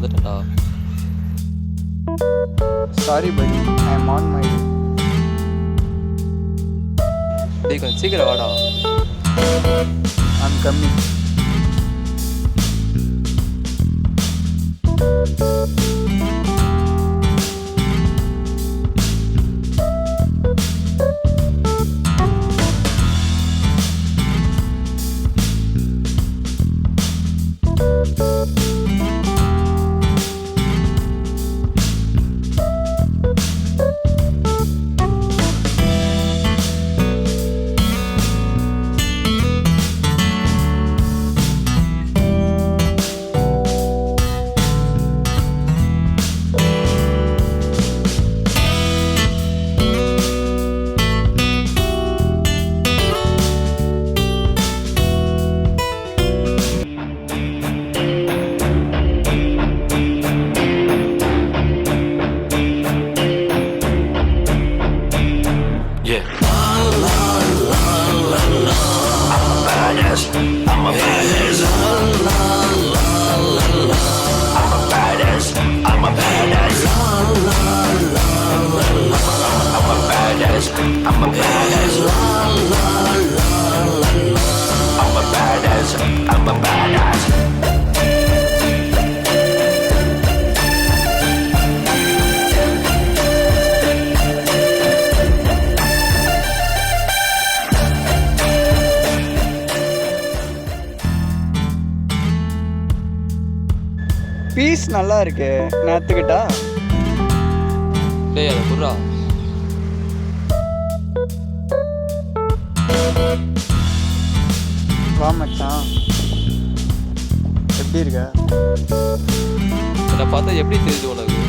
வந்துட்டேன்டா. சாரி படி, I am on my. டேய் கொஞ்சம் சீக்கிரம் வாடா. I'm coming. பீஸ் நல்லா இருக்கு, நான் எடுத்துக்கிட்டா? டேய் அதை குர்ரா. வா மச்சான், எப்படி இருக்க? என்னை பார்த்தா எப்படி தெரியுது உனக்கு?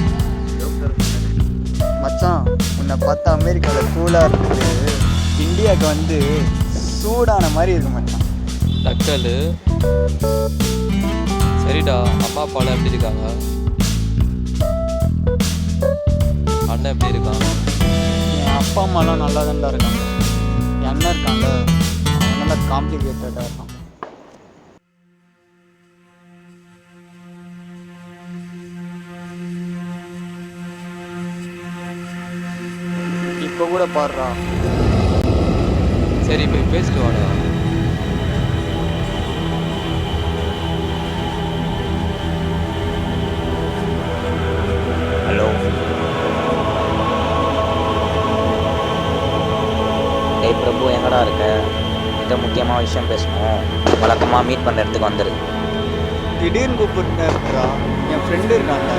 மச்சான், உன்னை பார்த்தா அமெரிக்காவில் கூலாக இருக்குது, இந்தியாவுக்கு வந்து சூடான மாதிரி இருக்கு மச்சான். டக்கல். சரிடா, அம்மா அப்பாலாம் எப்படி இருக்காங்க? அண்ணன் எப்படி இருக்கான்? என் அப்பா அம்மாலாம் நல்லா தான்டா இருக்காங்க. என் அண்ணன் இருக்காங்க, அவன் நல்லா காம்ப்ளிகேட்டடாக இருக்கான். இப்போ கூட பாடுறா. சரி போய் பேசிட்டு வாடா. ஹலோ. டேய் பிரபு, எங்கடா இருக்க? மிக முக்கியமான விஷயம் பேசணும். வழக்கமாக மீட் பண்ணுற இடத்துக்கு வந்துடு. திடீர்னு கூப்பிட்டு இருக்கா, என் ஃப்ரெண்டு இருக்காங்க,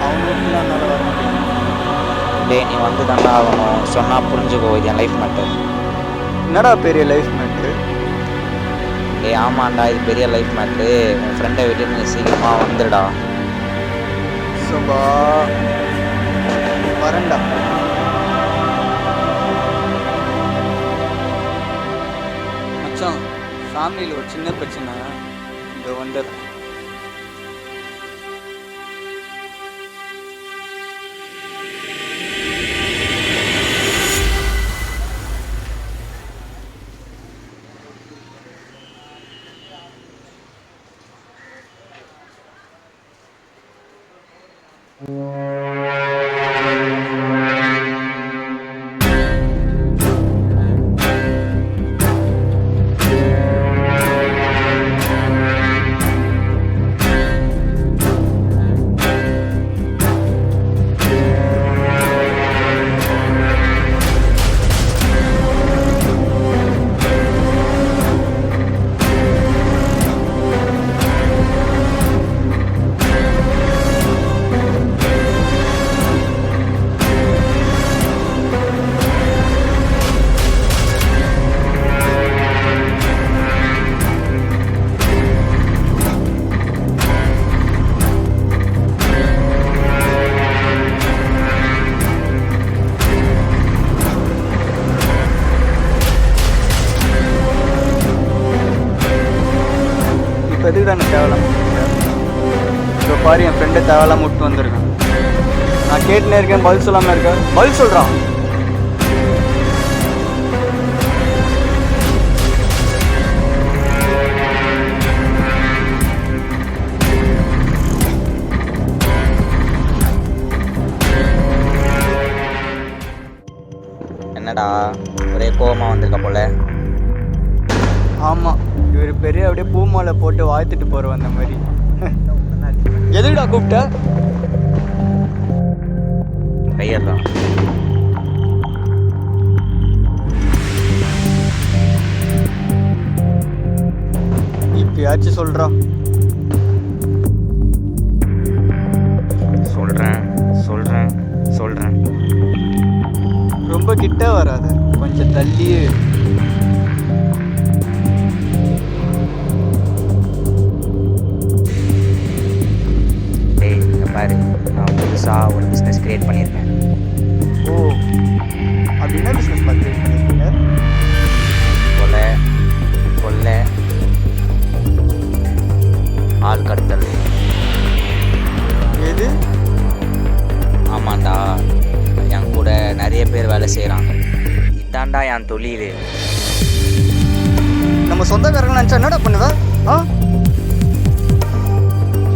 அவங்களுக்குலாம் நல்லா வர மாட்டேங்குது. டேய் நீ வந்து தானே ஆகணும், சொன்னால் புரிஞ்சுக்கோ, இது என் லைஃப் மேட்டர். என்னடா பெரிய லைஃப் மேட்ரு? டேய் ஆமாண்டா, இது பெரிய லைஃப் மேட்ரு. உன் ஃப்ரெண்டை விட்டு நீ சீக்கிரமாக வந்துடுடா. சுபா வரண்டா. மச்சான், ஃபேமிலியில் ஒரு சின்ன பிரச்சனை, இந்த வந்துடு. இப்போ எதுக்கு தான் எனக்கு தேவையில்லாம இப்போ பாரு, என் ஃப்ரெண்டை தேவையில்லாம விட்டு வந்திருக்கேன். நான் கேட்டுனே இருக்கேன், பதில் சொல்லாமல் இருக்கேன். பதில் சொல்கிறான். என்னடா ஒரே கோவமாக வந்திருக்க போல. ஆமாம், இவர் பெரிய அப்படியே பூமாலை போட்டு வாழ்த்துட்டு போகிறோம் அந்த மாதிரி. எதுக்குடா கூப்பிட்ட? கையறா. இப்பயாச்சும் சொல்கிறான். சொல்கிறேன். ரொம்ப கிட்ட வராத, கொஞ்சம் தள்ளியே. டேய் இங்கே பாரு, நான் புதுசாக ஒரு பிஸ்னஸ் க்ரியேட் பண்ணியிருக்கேன். ஓ, அப்படி என்ன பிஸ்னஸ் பார்த்து பண்ணியிருக்கீங்க? கொள்ளை ஆள் கடத்தல். எது? ஆமாண்டா, என் கூட நிறைய பேர் வேலை செய்கிறாங்க. இதாண்டா என் தொழில். நம்ம சொந்தக்காரங்க நினச்சா என்னடா பண்ணுவ?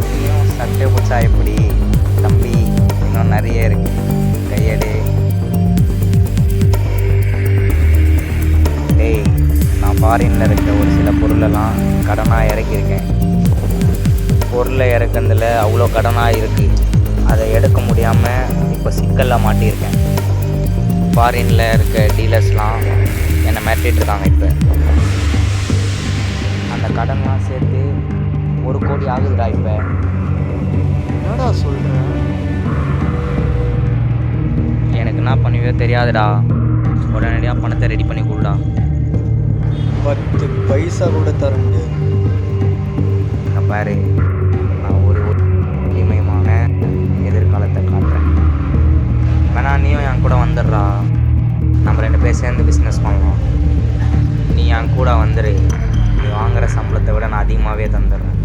நீயும் சட்டை பிடிச்சா எப்படி தம்பி? இன்னும் நிறைய இருக்கு, கையெடு. டேய், நான் ஃபாரினில் இருக்க ஒரு சில பொருளெல்லாம் கடனாக இறக்கியிருக்கேன். பொருளை இறக்குறதுல அவ்வளோ கடனாக இருக்குது. அதை எடுக்க முடியாமல் இப்போ சிக்கலில் மாட்டியிருக்கேன். ஃபாரினில் இருக்க டீலர்ஸ்லாம் என்னை மிரட்டிகிட்ருக்காங்க. இப்போ அந்த கடன்லாம் சேர்த்து 1 கோடி ஆகுதுடா. இப்போ என்னடா சொல்கிறேன்? எனக்கு என்ன பண்ணுவியோ தெரியாதுடா. உடனடியாக பணத்தை ரெடி பண்ணி கொடுடா. 10 பைசா கூட தர முடியாது. நான் பாரு, நான் ஒரு எளிமையான எதிர்காலத்தை காட்டுறேன். வேணா நீயும் என் கூட வந்துடுறா. நம்ம 2 பேர் சேர்ந்து பிஸ்னஸ் பண்ணலாம். நீ என் கூட வந்துடு. நீ வாங்குகிற சம்பளத்தை விட நான் அதிகமாகவே தந்துடுறேன்.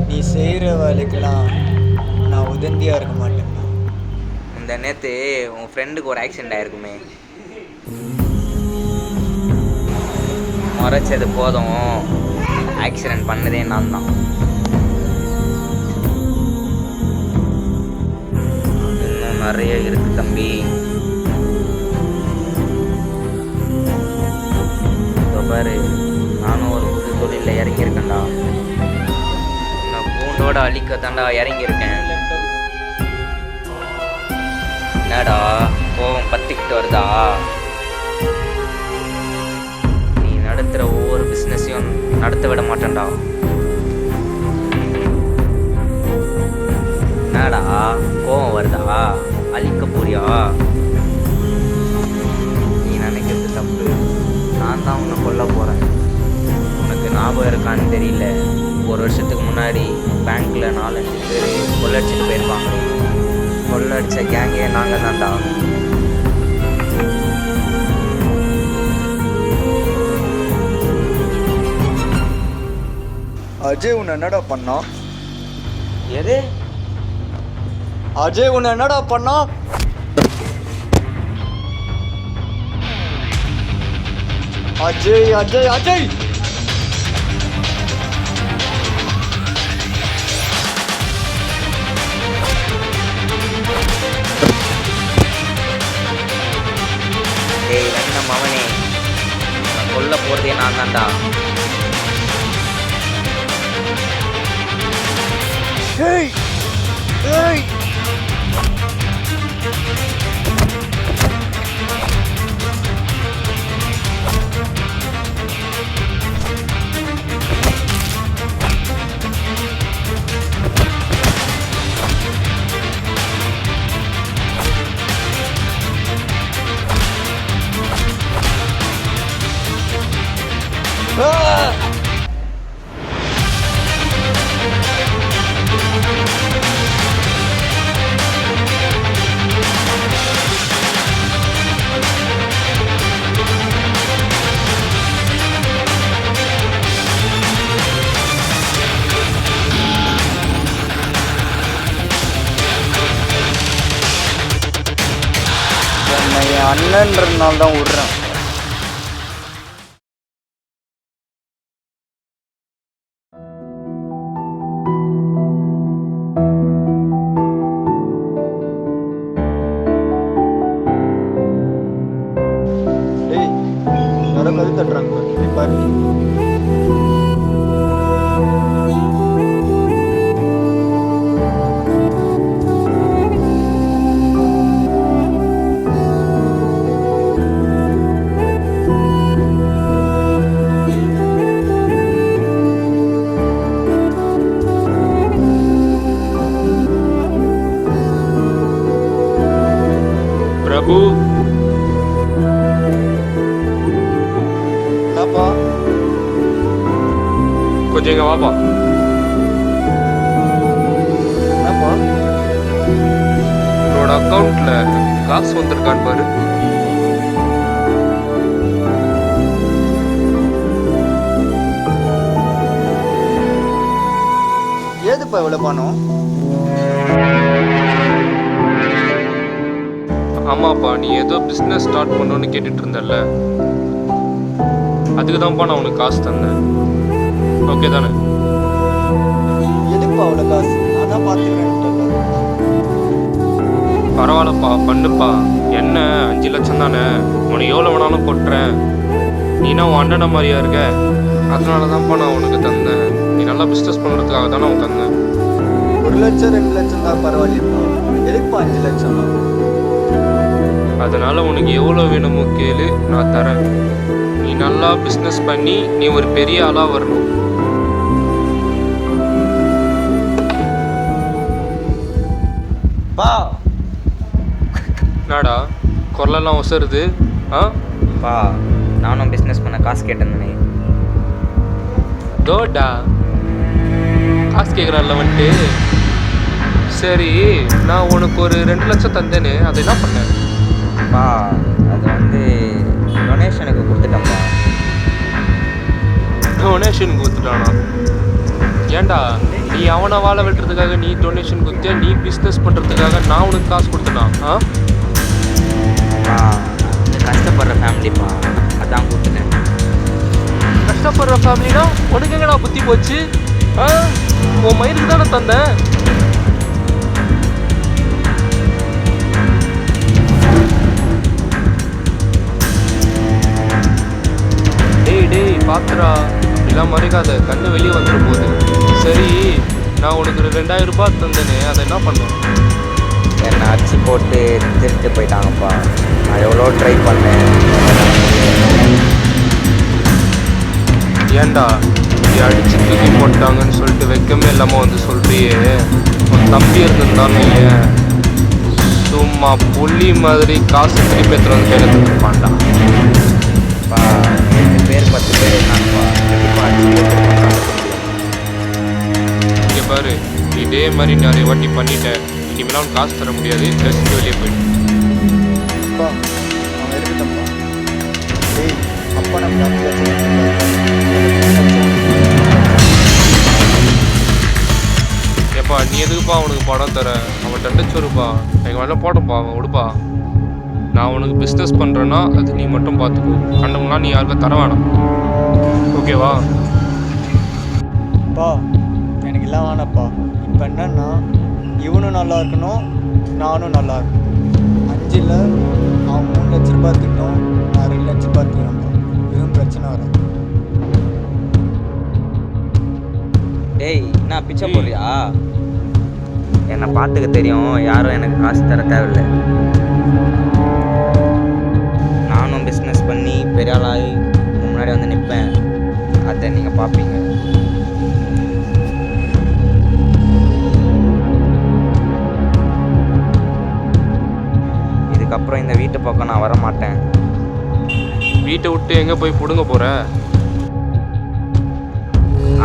நீ செய்கிற வேலைக்கெல்லாம் நான் உதந்தியாக இருக்க மாட்டேன். இந்த நேற்று உன் ஃப்ரெண்டுக்கு ஒரு ஆக்சிடெண்ட் ஆகிருக்குமே, முறைச்சது போதும். ஆக்சிடெண்ட் பண்ணதே நான் தான். இன்னும் நிறைய இருக்கு தம்பி. பாரு, நானும் ஒரு புது தொழிலில் இறங்கியிருக்கேன்டா. நான் பூண்டோட அழிக்கத்தாண்டா இறங்கியிருக்கேன். என்னடா கோவம் பத்திக்கிட்டு வருதா? நீ நடத்துகிற ஒவ்வொரு பிஸ்னஸையும் நடத்த விட மாட்டேன்டா. என்னடா கோவம் வருதா? அழிக்க போறியா? நீ நினைக்கிறது தப்பு. நான் தான் உன்னை கொல்ல போகிறேன். உனக்கு ஞாபகம் இருக்கான்னு தெரியல, 1 வருஷத்துக்கு முன்னாடி பேங்க்கில் 4-5 பேர் கொள்ளடிச்சிட்டு போயிருப்பாங்க. கொள்ளடிச்ச கேங்கே நாங்கள் தான்டா. அஜய் உன்னை என்னடா பண்ணான்? எது? அஜய் உன்னை என்னடா பண்ணான்? அஜய் அஜய் அஜய் டேய் என்ன மவனே, நான் கொல்ல போகிறதே நான் தான்டா. ஏய் ஏய் என்னை என் அண்ணன்றதுனால தான் விட்றேன். பிரபு, என்னப்பா? கொஞ்சம் இங்க வாப்பா. என்னப்பா? உன்னோட அக்கௌண்ட்ல காசு வந்திருக்கான்னு பாரு. ஏதுப்பா இவ்வளோ பணம்? ஆமாப்பா, நீ ஏதோ பிஸ்னஸ் ஸ்டார்ட் பண்ணணும்னு கேட்டுட்டு இருந்தல்ல, அதுக்கு தான்ப்பா நான் உனக்கு காசு தந்தேன். ஓகே தானே? எதுக்குப்பா அவ்வளோ காசு? நான் தான் பார்த்துக்கிறேன்ட்டேன்ல. பரவாயில்லப்பா, பண்ணுப்பா. என்ன 5 லட்சம் தானே, உனக்கு எவ்வளோ வேணாலும் கொட்டுறேன். நீனா உன் அண்ணனை மாதிரியா இருக்க, அதனால தான்ப்பா நான் உனக்கு தந்தேன். நீ நல்லா பிஸ்னஸ் பண்ணுறதுக்காக தானே உனக்கு தந்தேன். 1 லட்சம் 2 லட்சம் தான் பரவாயில்லையப்பா. எதுக்குப்பா 5 லட்சம்? அதனால உனக்கு எவ்வளோ வேணுமோ கேளு, நான் தரேன். நீ நல்லா பிஸ்னஸ் பண்ணி நீ ஒரு பெரிய ஆளாக வரணும். பா என்னடா குரலெல்லாம் ஒசருது? ஆ, பா நானும் பிஸ்னஸ் பண்ண காசு கேட்டேன். தோடா காசு கேட்குறான்ல வந்துட்டு. சரி, நான் உனக்கு ஒரு 2 லட்சம் தந்தேன்னு அதை என்ன பண்ணேன்? பா அது வந்து டொனேஷனுக்கு கொடுத்துட்டேன்ப்பா. டொனேஷன் கொடுத்துட்டானா? ஏன்டா, நீ அவனை வாழ வெட்டுறதுக்காக நீ டொனேஷன் கொடுத்தியா, நீ பிஸ்னஸ் பண்ணுறதுக்காக நான் உனக்கு காசு கொடுத்தனா? ஆ, பா இது கஷ்டப்படுற ஃபேமிலிப்பா, அதான் கொடுத்துட்டேன். கஷ்டப்படுற ஃபேமிலினா உனக்கு எங்கடா புத்தி போச்சு? ஆ, உன் மயிருக்கு தானே தந்தேன். டேய் பாத்துடா, அப்படிலாம் மறைக்காத, கண்ணு வெளியே வந்துட போகுது. சரி, நான் உனக்கு ஒரு 2000 ரூபாய் தந்தேனே, அதை என்ன பண்ணேன்? என்னை அடிச்சு போட்டு திருட்டு போயிட்டாங்கப்பா. நான் எவ்வளோ ட்ரை பண்ணேன். ஏன்டா இப்படி அடிச்சு தூக்கி போட்டாங்கன்னு சொல்லிட்டு வெக்கமே இல்லாமல் வந்து சொல்றியே? உன் தம்பி இருந்திருந்தான்னு ஏன் சும்மா புள்ளி மாதிரி காசு திருப்பி எடுத்துட்டு வந்து கையில் தந்துருப்பான்டா. பா 8 பேர் 10 பேர் இருந்தாங்கப்பா. கண்டிப்பாக அடிச்சு போட்டு இங்கே பாரு, இதே மாதிரி நிறைய வாட்டி பண்ணிட்டேன். இனிமேலாம் உனக்கு காசு தர முடியாது, ஜஸ்ட் வெளியே போயிட்டு. அப்பா அவன் இருக்கட்டப்பா. டேய் அப்பா நம்ம 5 லட்சம் ஏப்பா, நீ எதுக்குப்பா அவனுக்கு பணம் தர? அவன் தண்டச்சோருப்பா, எங்கள் வேலை போட்டப்பா, அவன் விடுப்பா. நான் உனக்கு பிஸ்னஸ் பண்ணுறேன்னா அது நீ மட்டும் பார்த்துக்கோ, கண்டவங்களாம் நீ யாருக்கும் தர வேணாம். ஓகேவா? அப்பா எனக்கு எல்லாம் வேணாப்பா. இப்போ என்னன்னா இவனும் நல்லா இருக்கணும், நானும் நல்லா இருக்கணும். 5ல் அவன் 3 லட்ச ரூபாய் திட்டம், நான் 2 லட்ச ரூபாய் திட்டம்ப்பா. எதுவும் பிரச்சனை வராது. டேய் என்ன பிச்சை போடுறியா? என்னை பார்த்துக்க தெரியும், யாரும் எனக்கு காசு தர தேவையில்லை. நானும் பிஸ்னஸ் பண்ணி பெரிய ஆளாகி முன்னாடி வந்து நிற்பேன். அதை நீங்கள் பார்ப்பீங்க. இதுக்கப்புறம் இந்த வீட்டு பக்கம் நான் வர மாட்டேன். வீட்டை விட்டு எங்கே போய் பிடுங்க போகிற?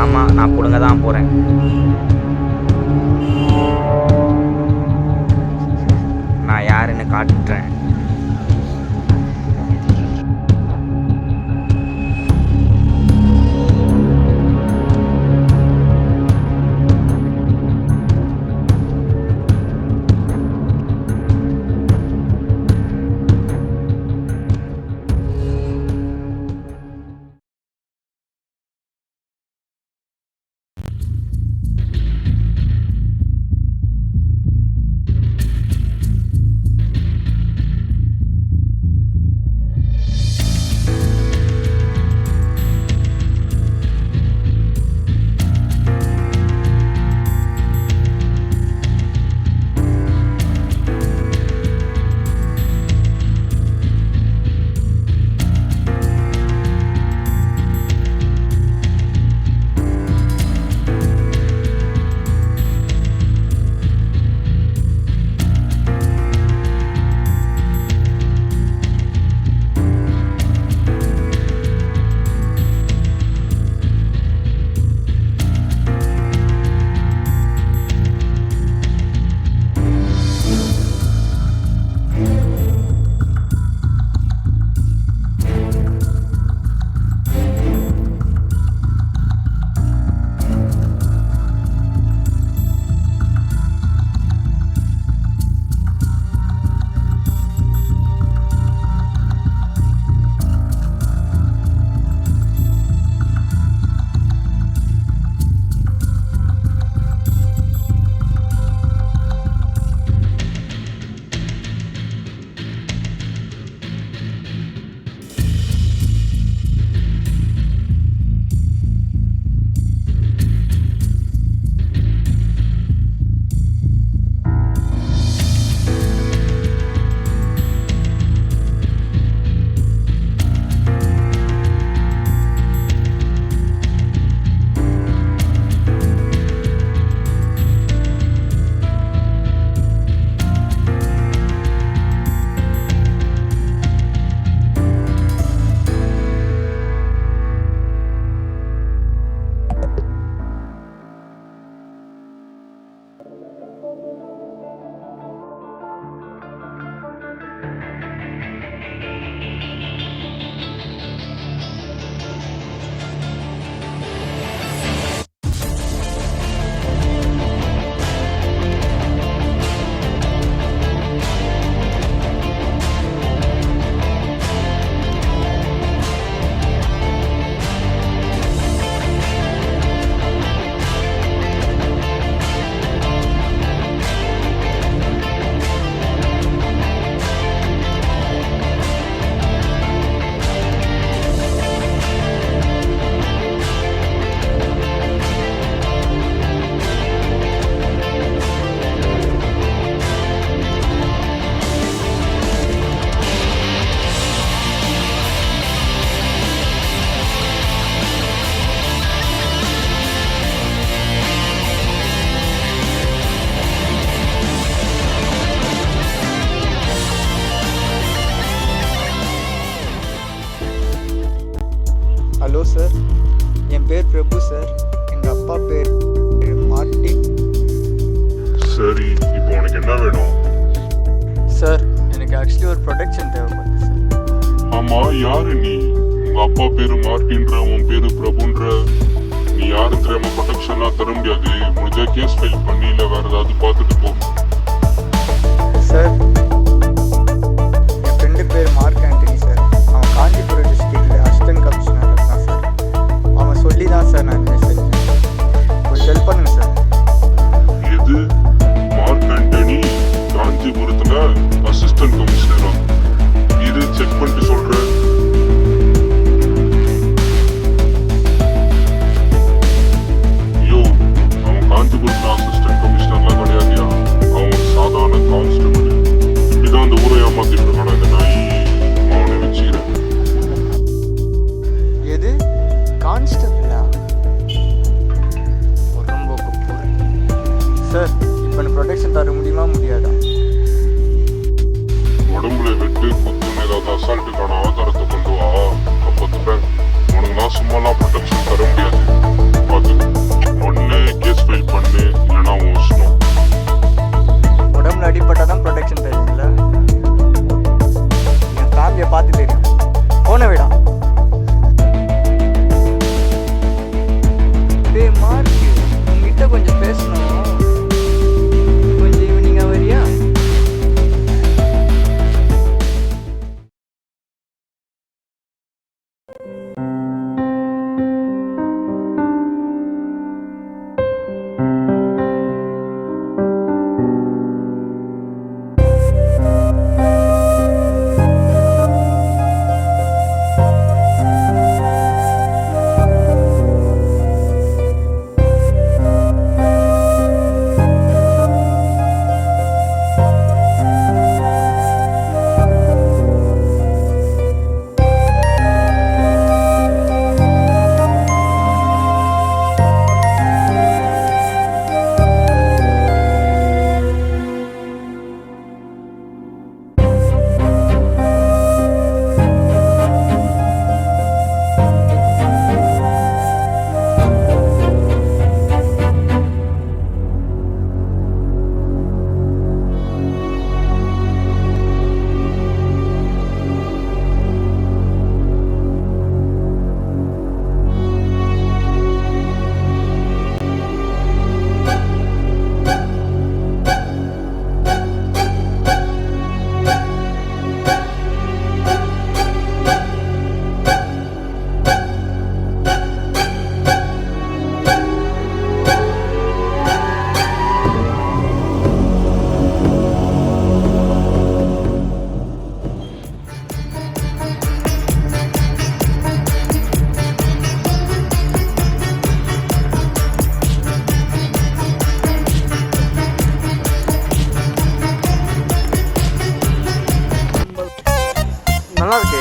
ஆமாம், நான் பிடுங்க தான் போகிறேன். நான் யாருன்னு காட்டுறேன். என் பேர் பிரபு சார். எங்கள் அப்பா பேர் மார்ட்டின். சரி, இப்போ உனக்கு என்ன வேணும்? சார் எனக்கு ஆக்சுவலி ஒரு ப்ரொடெக்ஷன் தேவைப்படுது சார். ஆமா, யாரு நீ? உங்க அப்பா பேரு மார்ட்டின்ற, உன் பேரு பிரபுன்ற. நீ யாரு தெரியாம ப்ரொடெக்ஷன்லாம் தர முடியாது. முடிஞ்சா கேஸ் ஃபைல் பண்ணி இல்லை வேற ஏதாவது பார்த்துட்டு போ. சார் என் ஃப்ரெண்டு பேர் மார்க் ஆண்டனி சார். அவன் காஞ்சிபுரம் டிஸ்ட்ரிக்டில் அசிஸ்டன்ட் கமிஷனர் இருக்கான் சார். அவன் சொல்லி தான் சார் நான் இன்வெஸ்ட் செஞ்சேன். கொஞ்சம் ஹெல்ப் பண்ணுங்க சார். எது? மார்க் ஆண்டனி காஞ்சிபுரத்துல அசிஸ்டன்ட் கமிஷனரா? இது செக் பண்ணிட்டு சொல்றேன். யோ, அவன் காஞ்சிபுரத்துல அசிஸ்டன்ட் கமிஷனர்லாம் கிடையாதுயா. அவன் ஒரு சாதாரண கான்ஸ்டபிள். இப்படிதான் அந்த ஊரை ஏமாத்திட்டு இருக்கானா இந்த நாய். அவனை வச்சுக்கிறேன். எது கான்ஸ்டபிளா? உடம்போக்கு போகிறேன் சார். இப்போ எனக்கு ப்ரொடெக்ஷன் தர முடியுமா முடியாதா? உடம்புல வெட்டு குத்துன்னு ஏதாவது அசால்ட்டுக்கான ஆதாரத்தை கொண்டு வா. அப்போ தரேன். உனக்குலாம் சும்மாலாம் ப்ரொடெக்ஷன் தர முடியாது. பார்த்து ஒன்று கேஸ் ஃபைல் பண்ணு, இல்லைன்னா உன் இஷ்டம். உடம்புல அடிப்பட்டால் தான் ப்ரொடெக்ஷன் தெரியுங்களா? என் ஃபேமிலியை பார்த்து தெரியும். போன விடா. டேய் மார்க், உங்ககிட்ட கொஞ்சம் பேசணும். கொஞ்சம் ஈவினிங்காக வரியா? நல்லா இருக்கு.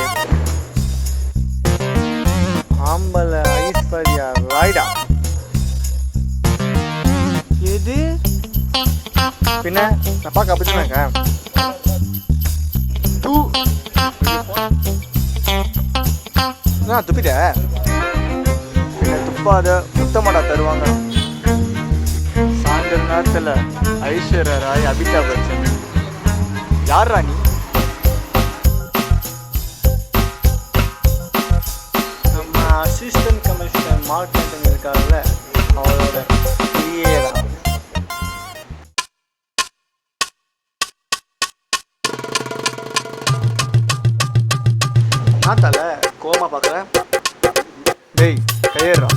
ஆம்பளை ஐஸ்வர்யா ராய்டா. எது? பின்ன நான் பார்க்க அப்படி இருக்கேன். தூ நான் துப்பிட்ட. பின்ன துப்பாத முத்தமாடா தருவாங்க. சாயந்தர நேரத்தில் ஐஸ்வர்யா ராய், அபிதாப் பச்சன். யார் ராணி? அசிஸ்டன்ட் கமிஷனர் மார்க் ஆண்டனி இருக்காருல்ல, அவரோட PA தான். நான் தலை கோமா பார்க்குறேன். டேய் கையேறா.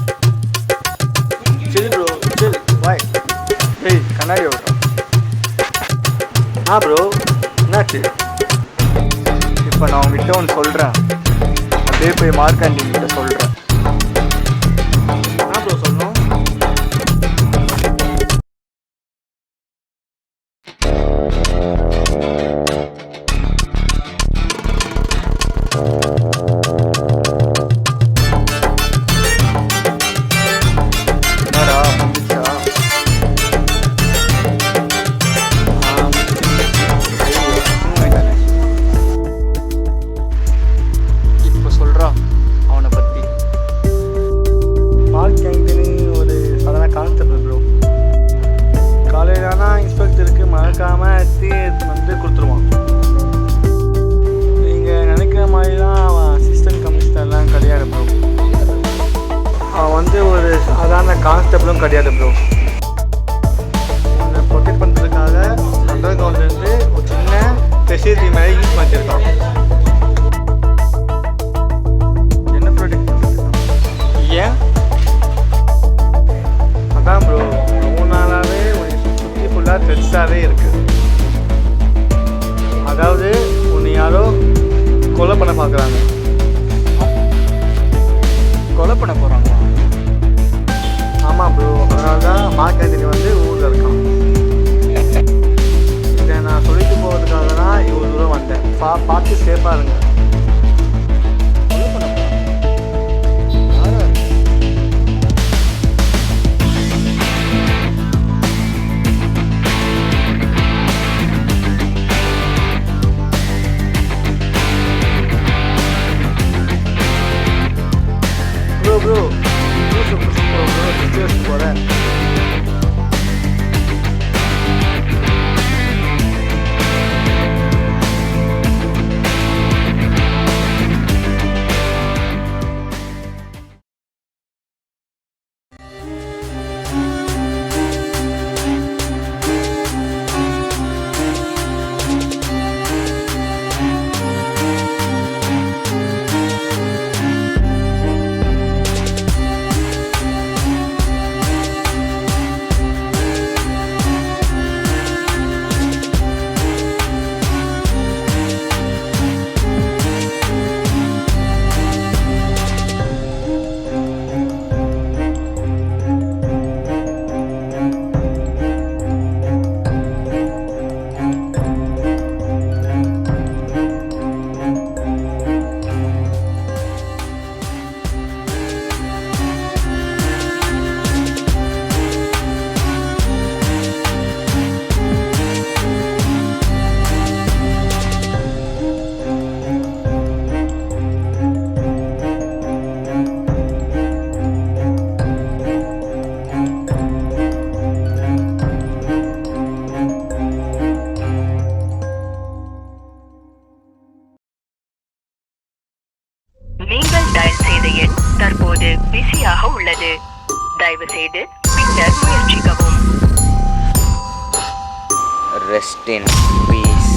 சில் ப்ரோ சில் பாய். டேய் கண்ணாடி ஓடுறான். ப்ரோ என்னாச்சு? இப்போ நான் உங்ககிட்ட ஒன்று சொல்கிறேன். அப்படியே போய் மார்க் ஆண்டனி கிட்ட சொல்கிறேன். ப்ரோ சொல்லணும். என்னடா முடிச்சா? இப்போ சொல்கிறா அவனை பற்றி. வந்து ஒரு சாதாரண கான்ஸ்டபிளும் கிடையாது ப்ரோ. உன்னை ப்ரொடெக்ட் பண்ணுறதுக்காக சென்ட்ரல் கவர்மெண்ட்லேருந்து ஒரு சின்ன ஃபெசிலிட்டி மாதிரி யூஸ் பண்ணிருக்கான். என்ன ப்ரொடெக்ட் பண்ணுறதுக்கான்? ஏன்? அதான் ப்ரோ, ரொம்ப நாளாகவே ஒரு சுற்றி ஃபுல்லாக த்ரெட்ஸாகவே இருக்குது. அதாவது உன்னை யாரோ கொலை பண்ண பார்க்குறாங்க. கொலை பண்ண போகிறாங்களா? ஆமாம் ப்ரோ, அதனால தான் மார்க் ஆண்டனி வந்து ஊரில் இருக்கான். இதை நான் சொல்லிட்டு போகிறதுக்காக தான் இவ்வளோ தூரம் வந்தேன். பார்த்து சேஃபாக இருங்க. கொலை பண்ண ப்ரோ போகிறேன். நீங்கள் டயல் செய்த எண் தற்போது பிஸியாக உள்ளது. தயவு செய்து பின்னர் முயற்சிக்கவும். Rest in peace.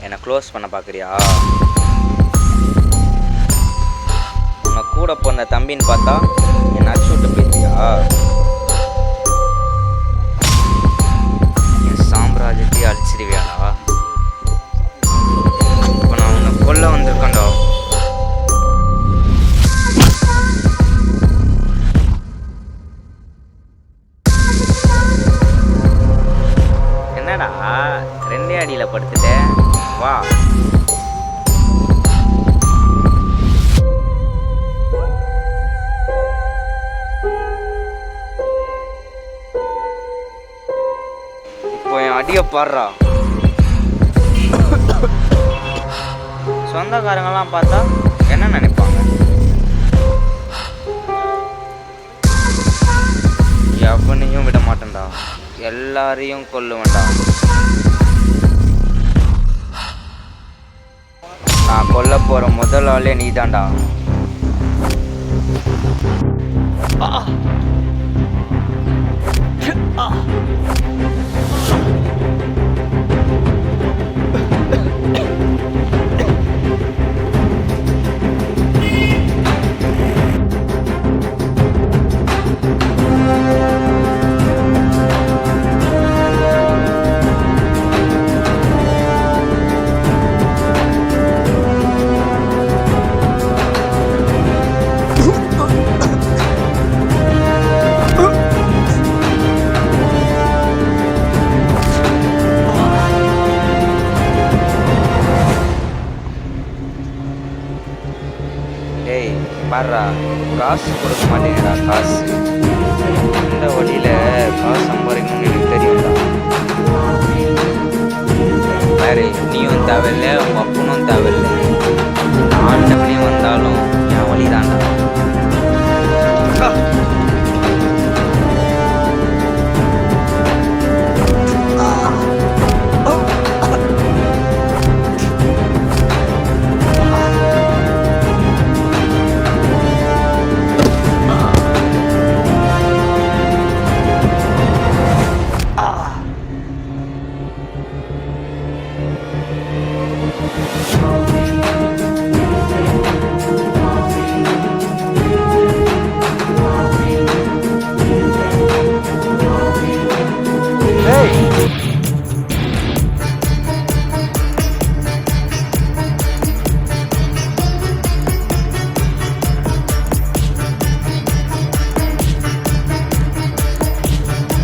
என்னை க்ளோஸ் பண்ண பார்க்குறியா? உன்னை கூட போன தம்பின்னு பார்த்தா என்னை அடிச்சு விட்டு போயிருவியா? என் சாம்ராஜ்யத்தையே அழிச்சிருவியாடா? இப்போ நான் உன்னை கொல்ல வந்திருக்கேன்டா. என்னடா ரெண்டே அடியில் படுத்துட்டேன், வா. இப்போ என் அடியை பாடுறா. சொந்தக்காரங்கெல்லாம் பார்த்தா என்ன நினைப்பாங்க? எவனையும் விட மாட்டேன்டா, எல்லாரையும் கொல்லுவேன்டா. நான் கொல்ல போற முதல் ஆளே நீதான்டா. ஏய் பாருடா, காசு கொடுக்க மாட்டேங்கிறா. காசு இந்த வழியில் காசு சம்பாதிக்கணும்னு எனக்கு தெரியும்டா. வேறு நீயும் தேவையில்லை, உங்கள் அப்பனும் தேவையில்லை. ஆண்டவனே வந்தாலும் என் வழி தான்டா.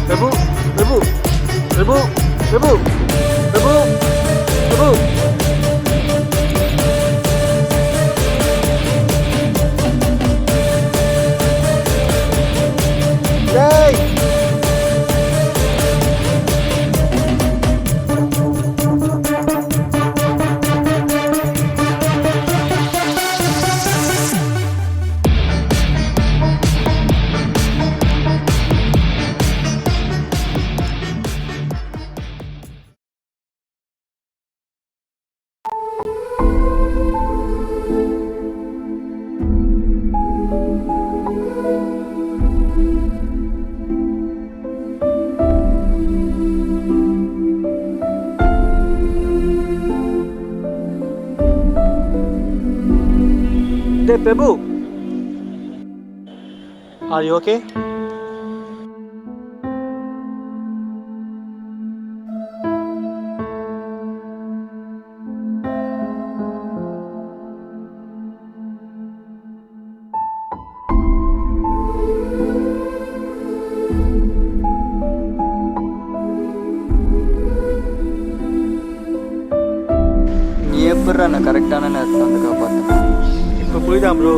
பிரபு பிரபு பிரபு பிரபு பிரபு பிரபு டேய் Hey, Prabhu. Are you okay? நீ எப்படா நான் கரெக்டான நேரத்தில் வந்து காப்பாற்ற? இப்போ புரியுதா ப்ரோ?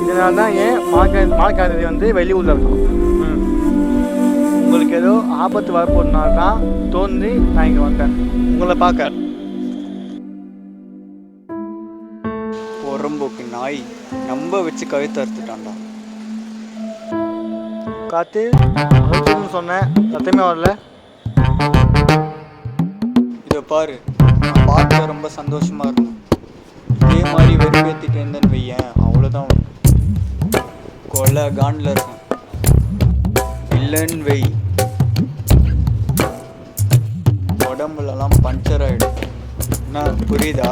இதனால தான் ஏன் மார்க்காதது வந்து வெளியூரில் இருக்கும். உங்களுக்கு ஏதோ ஆபத்து வரப்போனால தான் தோன்றி நான் இங்கே வந்தேன் உங்களை பார்க்க. உரம்போக்கு நாய் நம்ப வச்சு கழுத்து அறுத்துட்டான்டா. காத்து அறுத்துன்னு சொன்னேன், சத்தமே வரல. இதை பாரு, நான் பார்க்க ரொம்ப சந்தோஷமா இருந்தேன். இதே மாதிரி வெறுப்பேற்றிட்டு இருந்தேன்னு வையேன், அவ்வளோதான். கொலை காண்டில் இருக்கும் இல்லைன்னு வை, உடம்புலலாம் பஞ்சர் ஆகிடும். என்ன புரியுதா?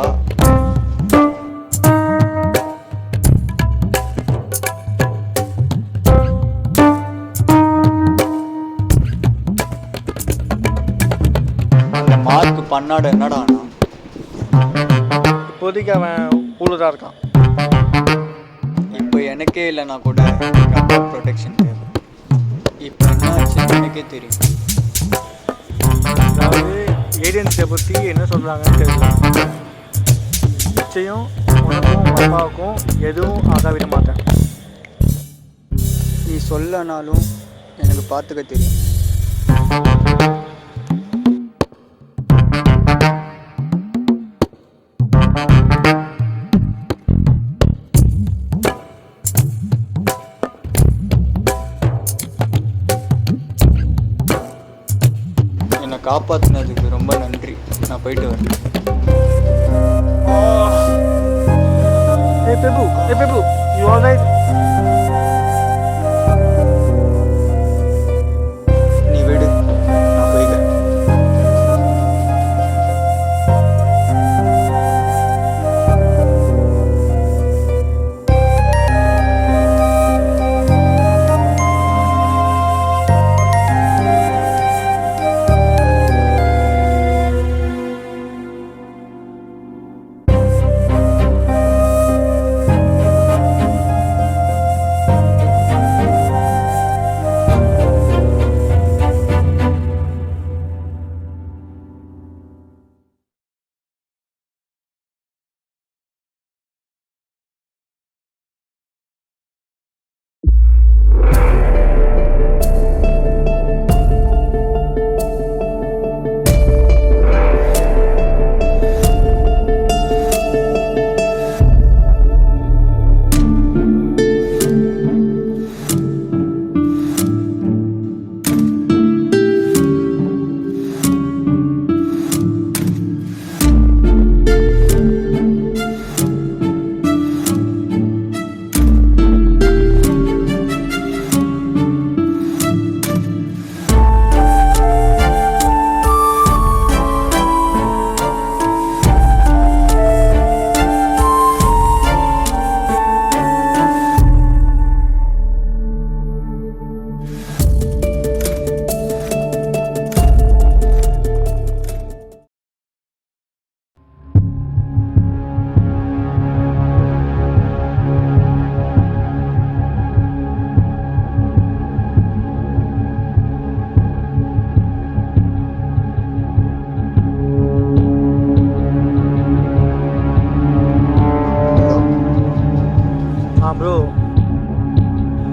அந்த மார்க் பண்ணாட என்னடா? இப்போதைக்கு அவன் ஊழலாக இருக்கான். இப்போ எனக்கே இல்லைன்னா கூட அப்பா ப்ரொடெக்ஷன் தேவை. இப்போ என்ன ஆச்சுன்னு எனக்கே தெரியும். அதாவது ஏஜென்சியை பற்றி என்ன சொல்கிறாங்கன்னு தெரியல. நிச்சயம் உனக்கும் அப்பாவுக்கும் எதுவும் ஆகாவிட மாட்டேன். நீ சொல்லனாலும் எனக்கு பார்த்துக்க தெரியும். காப்பாற்றினதுக்கு ரொம்ப நன்றி. நான் போயிட்டு வரேன். Hey Prabhu, hey Prabhu, you all right? நீ விடு, நான் போயிட்டேன்.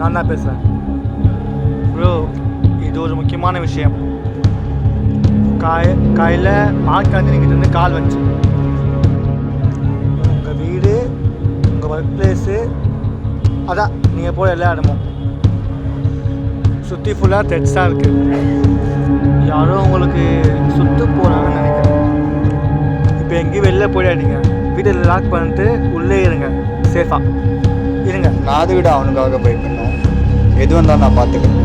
நான் தான் பேசுகிறேன். ப்ரோ, இது ஒரு முக்கியமான விஷயம். காலையில் மார்க்காந்தினிக்கிட்டேருந்து கால் வந்துச்சு. உங்கள் வீடு, உங்கள் ஒர்க் பிளேஸு, அதான் நீங்கள் போய் எல்லா இடமும் சுற்றி ஃபுல்லாக த்ரெட்ஸாக இருக்குது. யாரோ உங்களுக்கு சுற்று போகிறாங்கன்னு நினைக்கிறேன். இப்போ எங்கேயும் வெளில போயிடாதீங்க. வீட்டில் லாக் பண்ணிட்டு உள்ளே இருங்க, சேஃபாக இருங்க. நான் அதை விட அவனுக்காக பயப்படணும். எது வந்தாலும் நான் பார்த்துக்கிறேன்.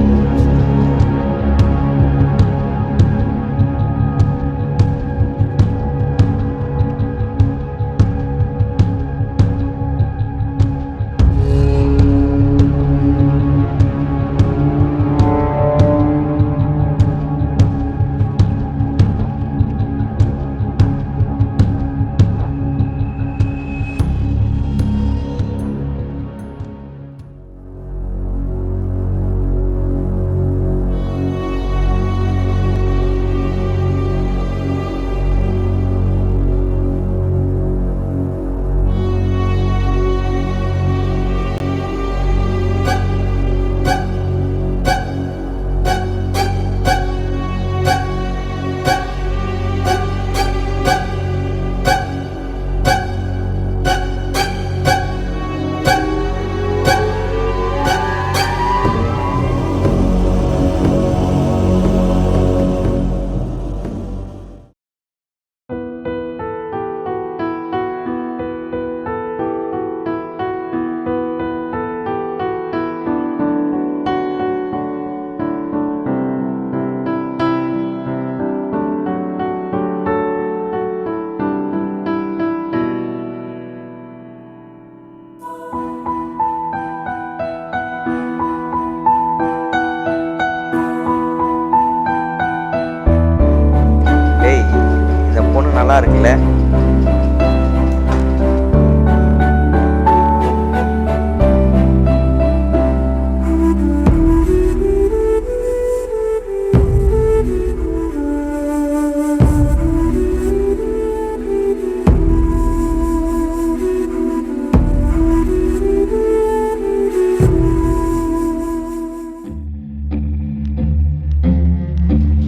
நல்லா இருக்குல்ல?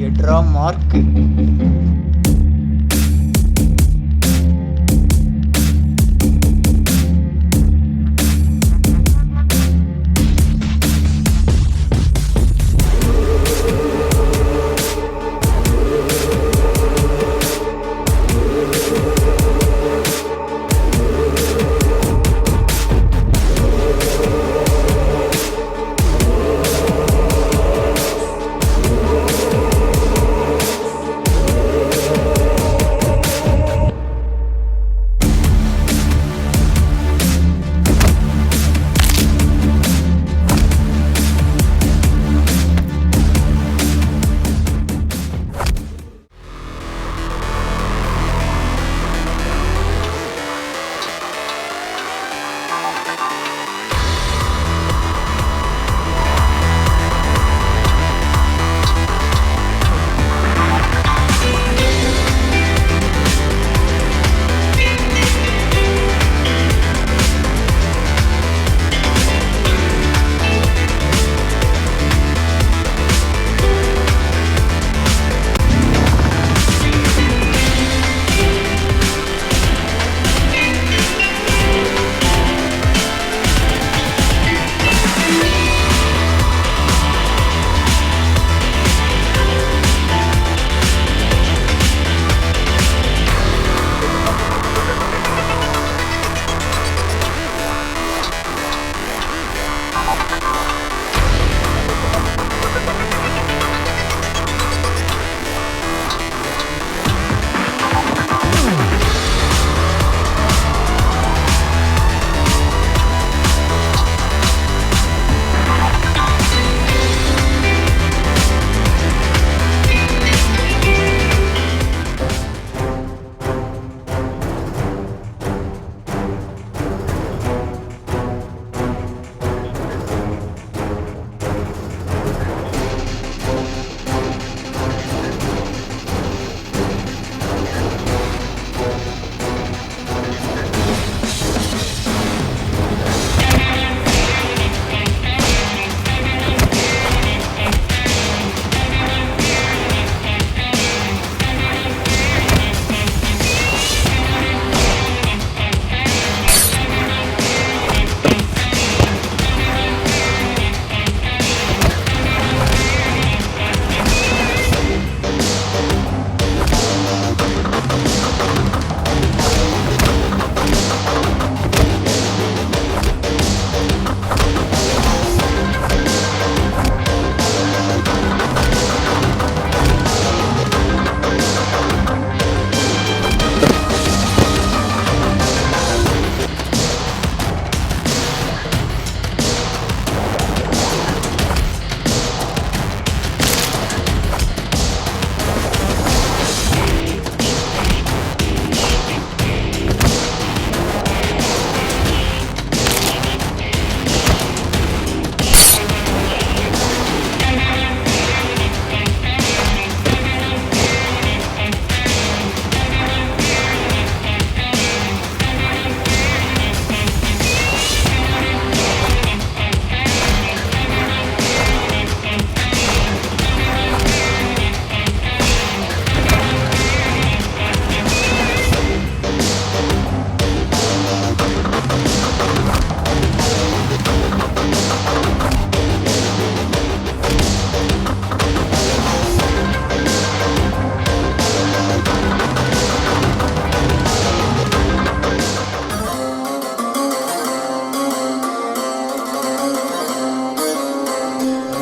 எட்ரா மார்க்கு.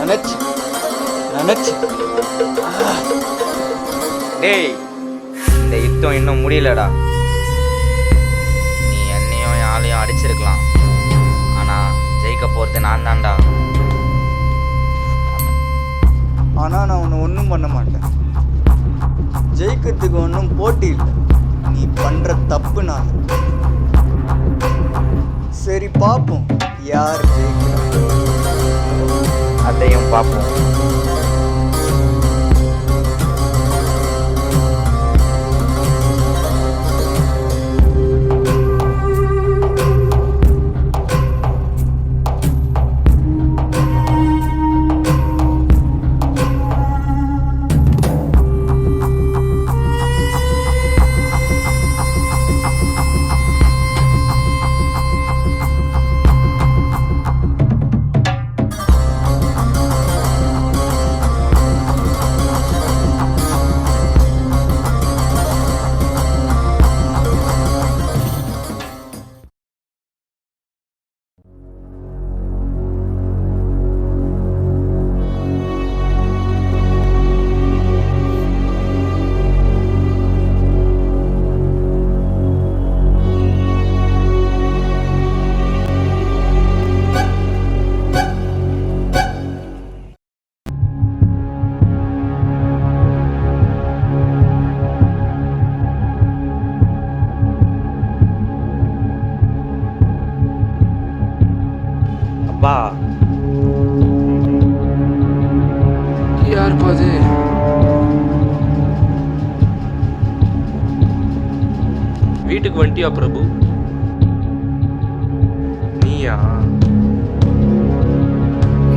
நினச்சி நினச்சி டேய், இந்த யுத்தம் இன்னும் முடியலடா. நீ என்னையும் யாரையும் அடிச்சிருக்கலாம், ஆனால் ஜெயிக்க போகிறது நான் தான்டா. ஆனால் நான் உன்னை ஒன்றும் பண்ண மாட்டேன். ஜெயிக்கிறதுக்கு ஒன்றும் போட்டி இல்லை, நீ பண்ணுற தப்பு நான். சரி பார்ப்போம் யார் ஜெயிக்கிறாங்க. அதையும் பார்ப்போம். அப்பா, யாருப்பா அது? வீட்டுக்கு வந்துட்டியா பிரபு? நீயா?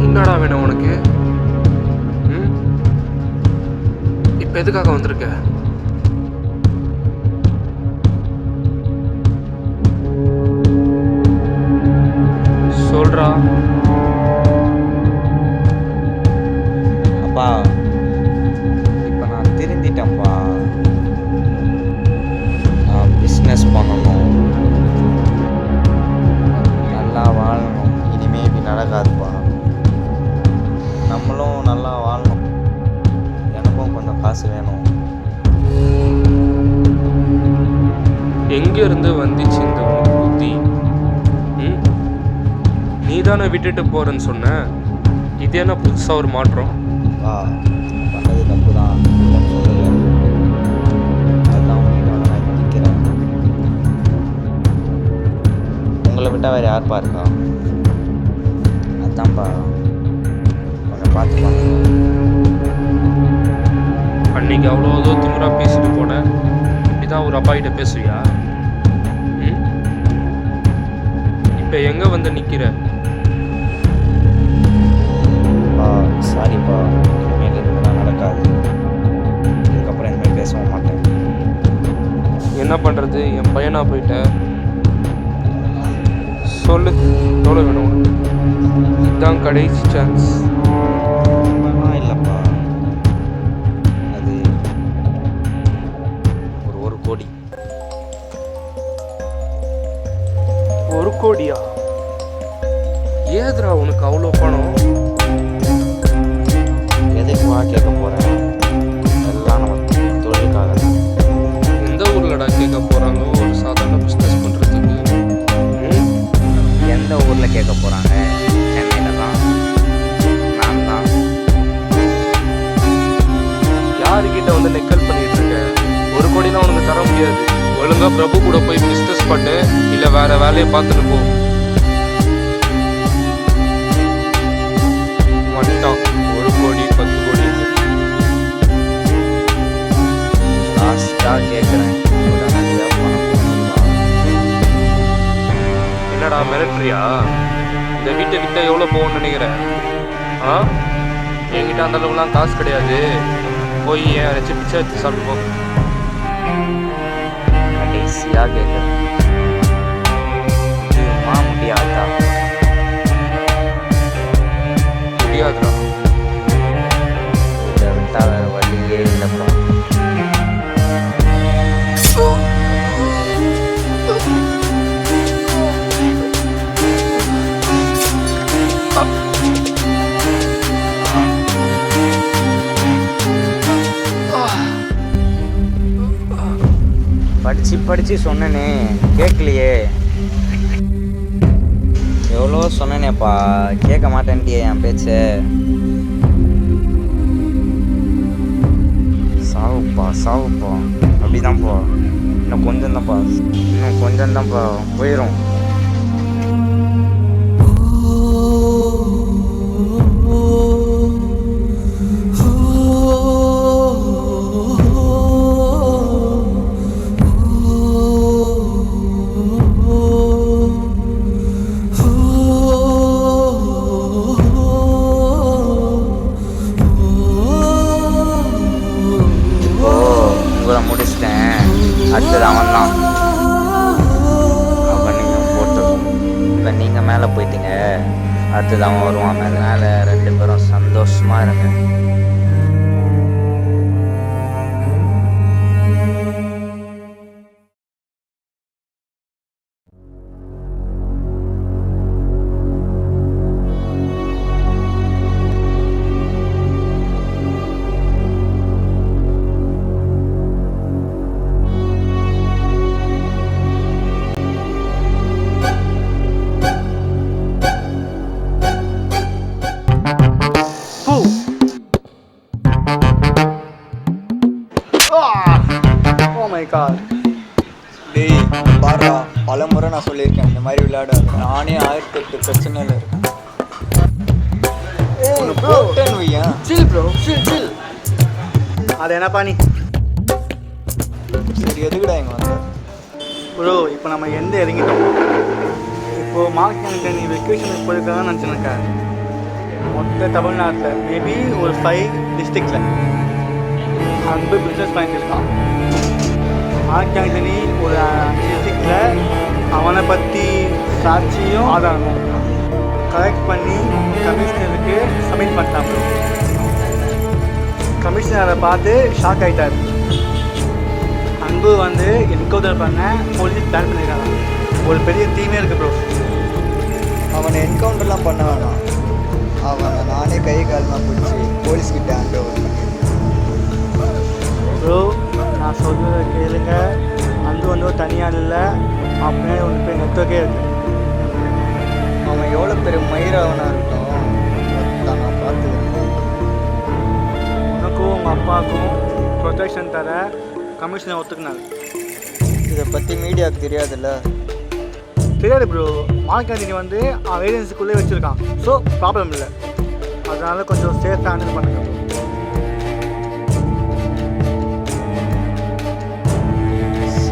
என்னடா வேணும் உனக்கு? இப்ப எதுக்காக வந்திருக்க? சொல்றா. அப்பா, இப்போ நான் திருந்திட்டேன்ப்பா. நான் பிஸ்னஸ் பண்ணணும், நல்லா வாழணும். இனிமே இப்படி நடக்காதுப்பா. நம்மளும் நல்லா வாழணும். எனக்கும் கொஞ்சம் காசு வேணும். எங்க இருந்து வந்துச்சு இந்த உனக்கு புத்தி? நீ தானே விட்டுட்டு போறேன்னு சொன்ன. இது என்ன புதுசா ஒரு மாற்றம்? வா, பண்ணது தப்பு தான், சொல்லுறேன். அதுதான் உங்ககிட்ட வந்து நான் நிற்கிறேன். உங்களை விட்டால் வேறு யாருப்பா இருக்கா? அதான்ப்பா, கொஞ்சம் பார்த்துப்பாங்க. அன்னைக்கு அவ்வளோ திமிரா பேசிட்டு போனேன். இப்படிதான் ஒரு அப்பா கிட்ட பேசுவியா? இப்போ எங்க வந்து நிக்கிற? சாரிப்பா, இனிமேல் இதெல்லாம் நடக்காது. இதுக்கப்புறம் இனிமேல் பேசவும் மாட்டேன். என்ன பண்ணுறது? என் பையனா போயிட்ட. சொல்லு, எவ்வளோ வேணும் உனக்கு? இதுதான் கடைசி சான்ஸ். இல்லைப்பா, அது ஒரு கோடி. 1 கோடியா? ஏதுடா உனக்கு அவ்வளோ பணம்? எதுக்குமா கேட்க போகிறேன்? எல்லாம் நம்ம தொழிலுக்காக தான். எந்த ஊர்லடா கேட்க போகிறாங்க ஒரு சாதாரண பிஸ்னஸ் பண்ணுறதுக்கு? எந்த ஊரில் கேட்க போகிறாங்க? சென்னையில் தான். நான் தான். யாருக்கிட்ட வந்து நெக்கல் பண்ணிட்டு இருக்க? 1 கோடிலாம் உனக்கு தர முடியாது. ஒழுங்கா பிரபு கூட போய் பிஸ்னஸ் பண்ணு, இல்லை வேற வேலையை பார்த்துட்டு போ. மட்டும் 1 கோடி 10 கோடி லாஸ்ட்டாக கேட்குறேன். என்னடா மிரட்டுறியா? இந்த வீட்டை விட்டா எவ்வளோ போகணும்னு நினைக்கிறேன்? என்கிட்ட அந்த அளவுக்குலாம் காசு கிடையாது. போய் ஏன் வச்சு பிச்சை வச்சு சாப்பிட்டு போ. கடைசியாக கேட்குறேன். முடியாதா? முடியாதுடா. இதை விட்டால் வேறு வழியே இல்லைப்பா. படித்து சொன்னேனே கேட்கலையே. எவ்வளோ சொன்னேனேப்பா, கேட்க மாட்டேன்ட்டியே என் பேச்சு. சாவுப்பா அப்படிதான்ப்பா. இன்னும் கொஞ்சம் தான்ப்பா போயிடும். முடிச்சிட்டேன். அடுத்தது அவன் தான். அப்போ நீங்கள் போட்டு இப்போ நீங்கள் மேலே போயிட்டீங்க, அடுத்தது அவன் வருவான். அதனால 2 பேரும் சந்தோஷமாக இருங்க. டேய் பாருடா, பல முறை நான் சொல்லியிருக்கேன் இந்த மாதிரி விளையாடாது. நானே 1008 பிரச்சனையில் இருக்கேன். போட்டேன்னு வையேன். சில் ப்ரோ, சில். அது என்னப்பா நீ? சரி எதுக்குடா இங்கே வந்த? ப்ரோ இப்போ நம்ம எந்த இறங்கிட்டோம்? இப்போது மார்க் நீ வெக்கேஷனுக்கு போயிருக்கான்னு நினச்சிருக்க. மொத்த தமிழ்நாட்டில் மேபி ஒரு 5 டிஸ்ட்ரிக்டில் அன்பு பிஸ்னஸ் பண்ணியிருக்கான். ஆக்கியாங்கனி ஒரு 5 டிஸ்ட்ரிக்டில் அவனை பற்றி சாட்சியும் ஆதாரமும் கலெக்ட் பண்ணி கமிஷனருக்கு சப்மிட் பண்ணிட்டான். கமிஷனர் அதை பார்த்து ஷாக் ஆகிட்டார். அன்பு வந்து என்கவுண்டர் பண்ண போலீஸ் பிளான் பண்ணியிருக்காங்க. ஒரு பெரிய தீமே இருக்குது ப்ரோ. அவனை என்கவுண்டர்லாம் பண்ண வேணாம். அவனை நானே கை காலமாக பிடிச்சி போலீஸ்கிட்ட ஹேண்ட் ஓவர் பண்ணியிருக்கேன். ப்ரோ நான் சொல்கிறத கேளுங்க. அன்பு வந்து ஒரு தனியார் இல்லை, அப்படியே ஒன்று பேர் நெட்வொர்க்கே இருக்குது. அவன் எவ்வளோ பெரிய மயிராவனாக இருக்கட்டும், நான் பார்த்துக்கிறேன். உனக்கும் உங்கள் அப்பாவுக்கும் ப்ரொடெக்ஷன் தர கமிஷனை ஒத்துக்கினாங்க. இதை பற்றி மீடியாவுக்கு தெரியாதுல்ல? தெரியாது ப்ரோ. மார்க்காந்தினி வந்து அவன் ஏஜென்சிக்குள்ளே வச்சுருக்கான். ஸோ ப்ராப்ளம் இல்லை. அதனால் கொஞ்சம் சேஃபாக ஹேண்டில் பண்ணுங்க.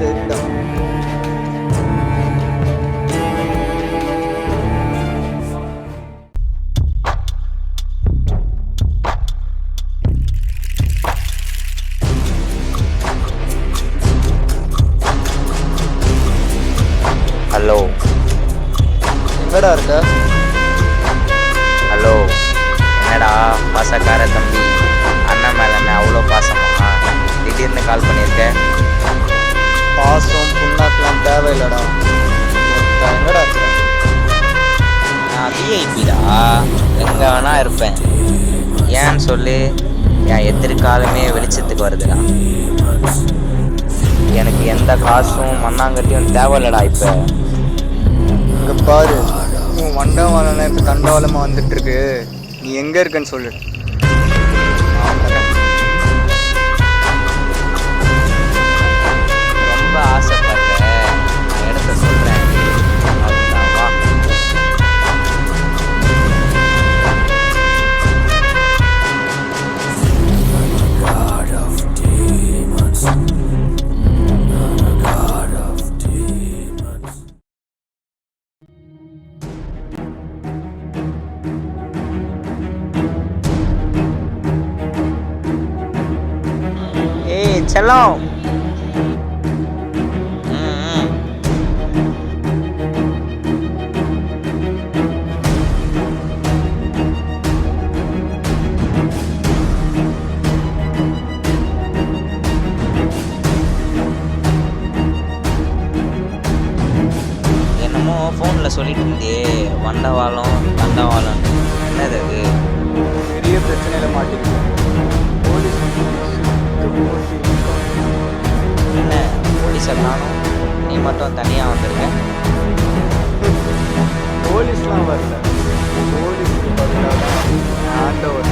சரிடா. ஹலோ, எங்கடா இருக்க? ஹலோ, என்னடா பாசக்கார தம்பி, அண்ணன் மேலே என்ன அவ்வளோ பாசமா? திடீர்னு கால் பண்ணியிருக்கேன். பாசம் புண்ணாக்கெலாம் தேவையில்லடா. எங்கடா இருக்க? நான் விஐபிடா, எங்கே வேணா இருப்பேன். ஏன்னு சொல்லி என் எதிர்காலமே வெளிச்சத்துக்கு வருதுடா. எனக்கு எந்த காசும் மண்ணாங்கட்டியும் தேவையில்லடா. இப்போ இங்கே பாரு, உன் வண்டவாளம் இப்போ தண்டவாளமாக வந்துட்டுருக்கு. நீ எங்கே இருக்கன்னு சொல்லு. ரொம்ப ஆசைப்படுறேன், நான் இடத்த சொல்கிறேன். வா. ஏய் செல்லம். என்னமோ ஃபோனில் சொல்லிட்டு இருந்தே, வண்டவாளம் தண்டவாளம், என்னது அது? பெரிய பிரச்சனையில் மாட்டிக்கிட்டேன். போலீஸ் என்ன போலீஸை காணும், நீ மட்டும் தனியாக வந்திருக்க. போலீஸ்லாம் வரல, போலீஸ்க்கு பதிலாக ஆண்டவர்.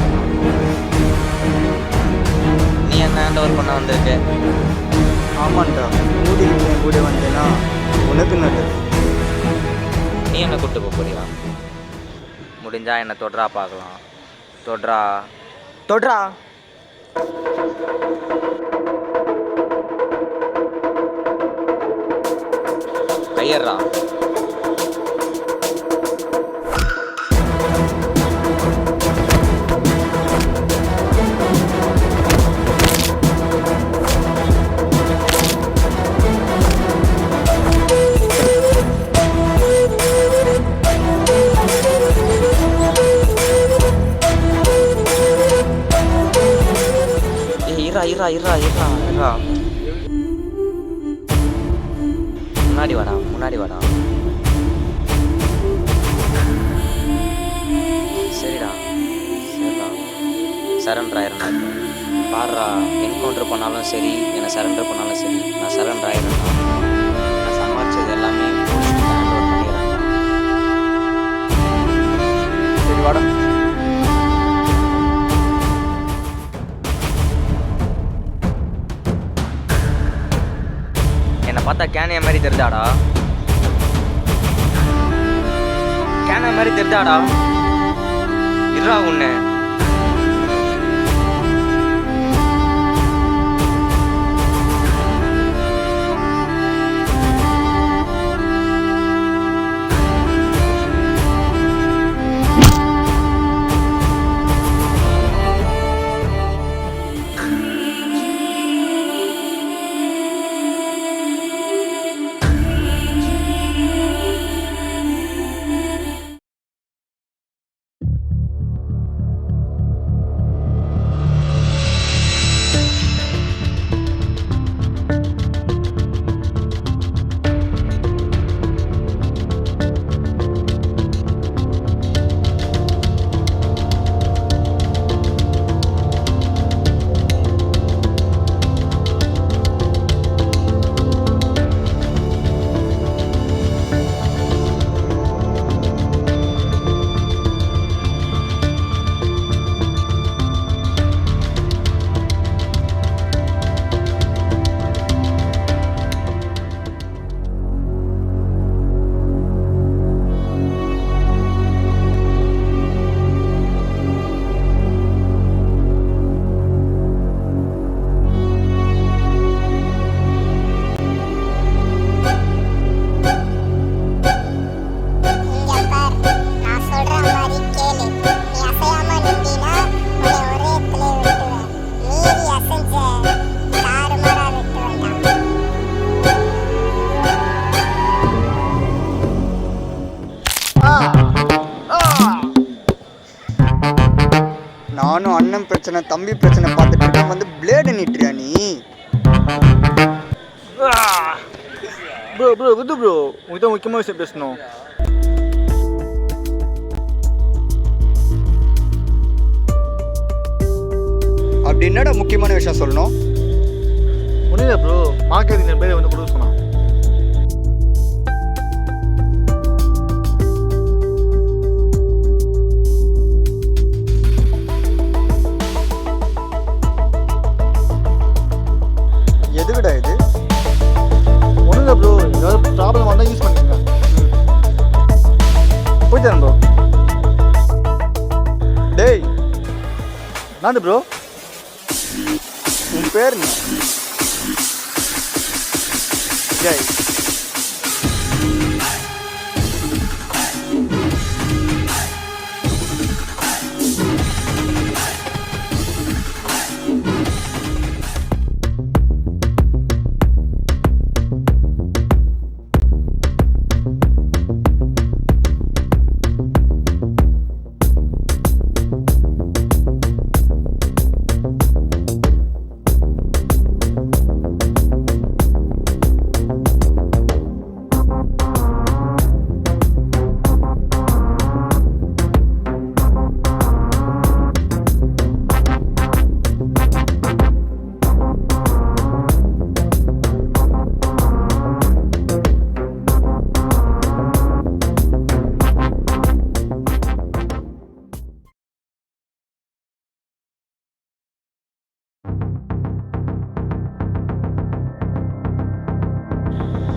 நீ என்ன ஹேண்ட் ஓவர் பண்ண வந்திருக்க? ஆமாண்டா, மூடிக்கிட்டு என் கூட வந்தேன்னா உனக்கு நல்லது. நீ என்ன கூப்பிட்டு போக போறியா? முடிஞ்சா என்னை தொட்றா பார்க்கலாம். தொட்றா தொட்றா. கையறா. இருடா இருடா இருடா இருடா. முன்னாடி வாடா, முன்னாடி வாடா. சரிடா சரிடா, சரண்டர் ஆயிரண்டா. பாடுறா, என்கவுண்டர் பண்ணாலும் சரி, என்னை சரண்டர் பண்ணாலும் சரி, நான் சரண்டர் ஆயிரண்டா. நான் சமாளிச்சது எல்லாமே போலீஸ்க்கு ஹேண்ட் ஓவர் பண்ணிடுறேன்டா. சரி வாடா. என்னை பார்த்தா கேனியா மாதிரி தெரிஞ்சாடா? கேனியா மாதிரி தெரிஞ்சாடா? இருடா உன்னை. நானும் அண்ணன் பிரச்சனை தம்பி பிரச்சனை பார்த்துட்டு இருக்கேன், வந்து பிளேடு நீட்டுறியா நீ? ப்ரோ ப்ரோ விது ப்ரோ, உங்கள்கிட்ட முக்கியமாக விஷயம் பேசணும். அப்படி என்னடா முக்கியமான விஷயம் சொல்லணும்? ஒன்றும் இல்லை ப்ரோ, மார்க்கெட்டிங் என் பேரை வந்து கொடுக்க சொன்னான். எதுக்குடா இது? ஒன்றும் இல்லை ப்ரோ, ஏதாவது ப்ராப்ளம் வந்தால் யூஸ் பண்ணிக்கோங்க. போயிட்டு ப்ரோ. டேய், நான் ப்ரோ. உன் பேர் என்ன? ஜெய்.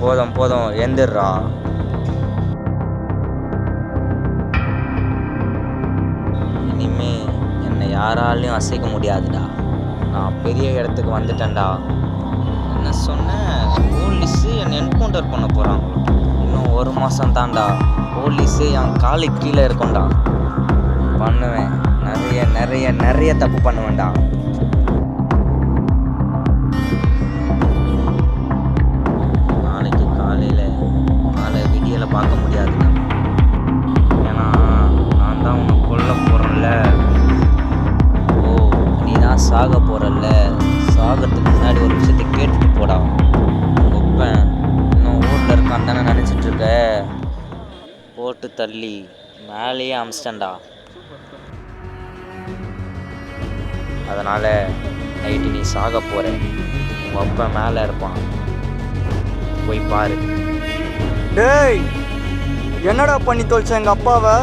போதும் போதும் எந்திர்றா. இனிமே என்னை யாராலையும் அசைக்க முடியாதுடா. நான் பெரிய இடத்துக்கு வந்துட்டேன்டா. என்ன சொன்ன? போலீஸு என்னை என்கவுண்டர் பண்ண போகிறான். இன்னும் 1 மாதம் தான்டா. போலீஸு என் காலுக்கு கீழே இருக்கும்டா. பண்ணுவேன், நிறைய நிறைய நிறைய தப்பு பண்ணுவேன்டா. நாளைக்கு காலையில் நாளை விடியலை பார்க்க முடியாதுடா. ஏன்னா நான் தான் உன்னை கொல்ல போகிறேன்ல. ஓ, நீ தான் சாக போகிறல்ல. சாகிறதுக்கு முன்னாடி ஒரு விஷயத்தை கேட்டுட்டு போடா. ஒப்பேன் இன்னும் ஊரில் இருக்கான்னு தானே நினச்சிட்ருக்க. போட்டு தள்ளி மேலேயே அமிச்சிட்டேன்டா. அதனால் நைட்டு நீ சாக போகிற. உங்கள் அப்பா மேலே இருப்பான், போய் பாரு. டேய், என்னடா பண்ணி தொலைச்ச எங்கள் அப்பாவை?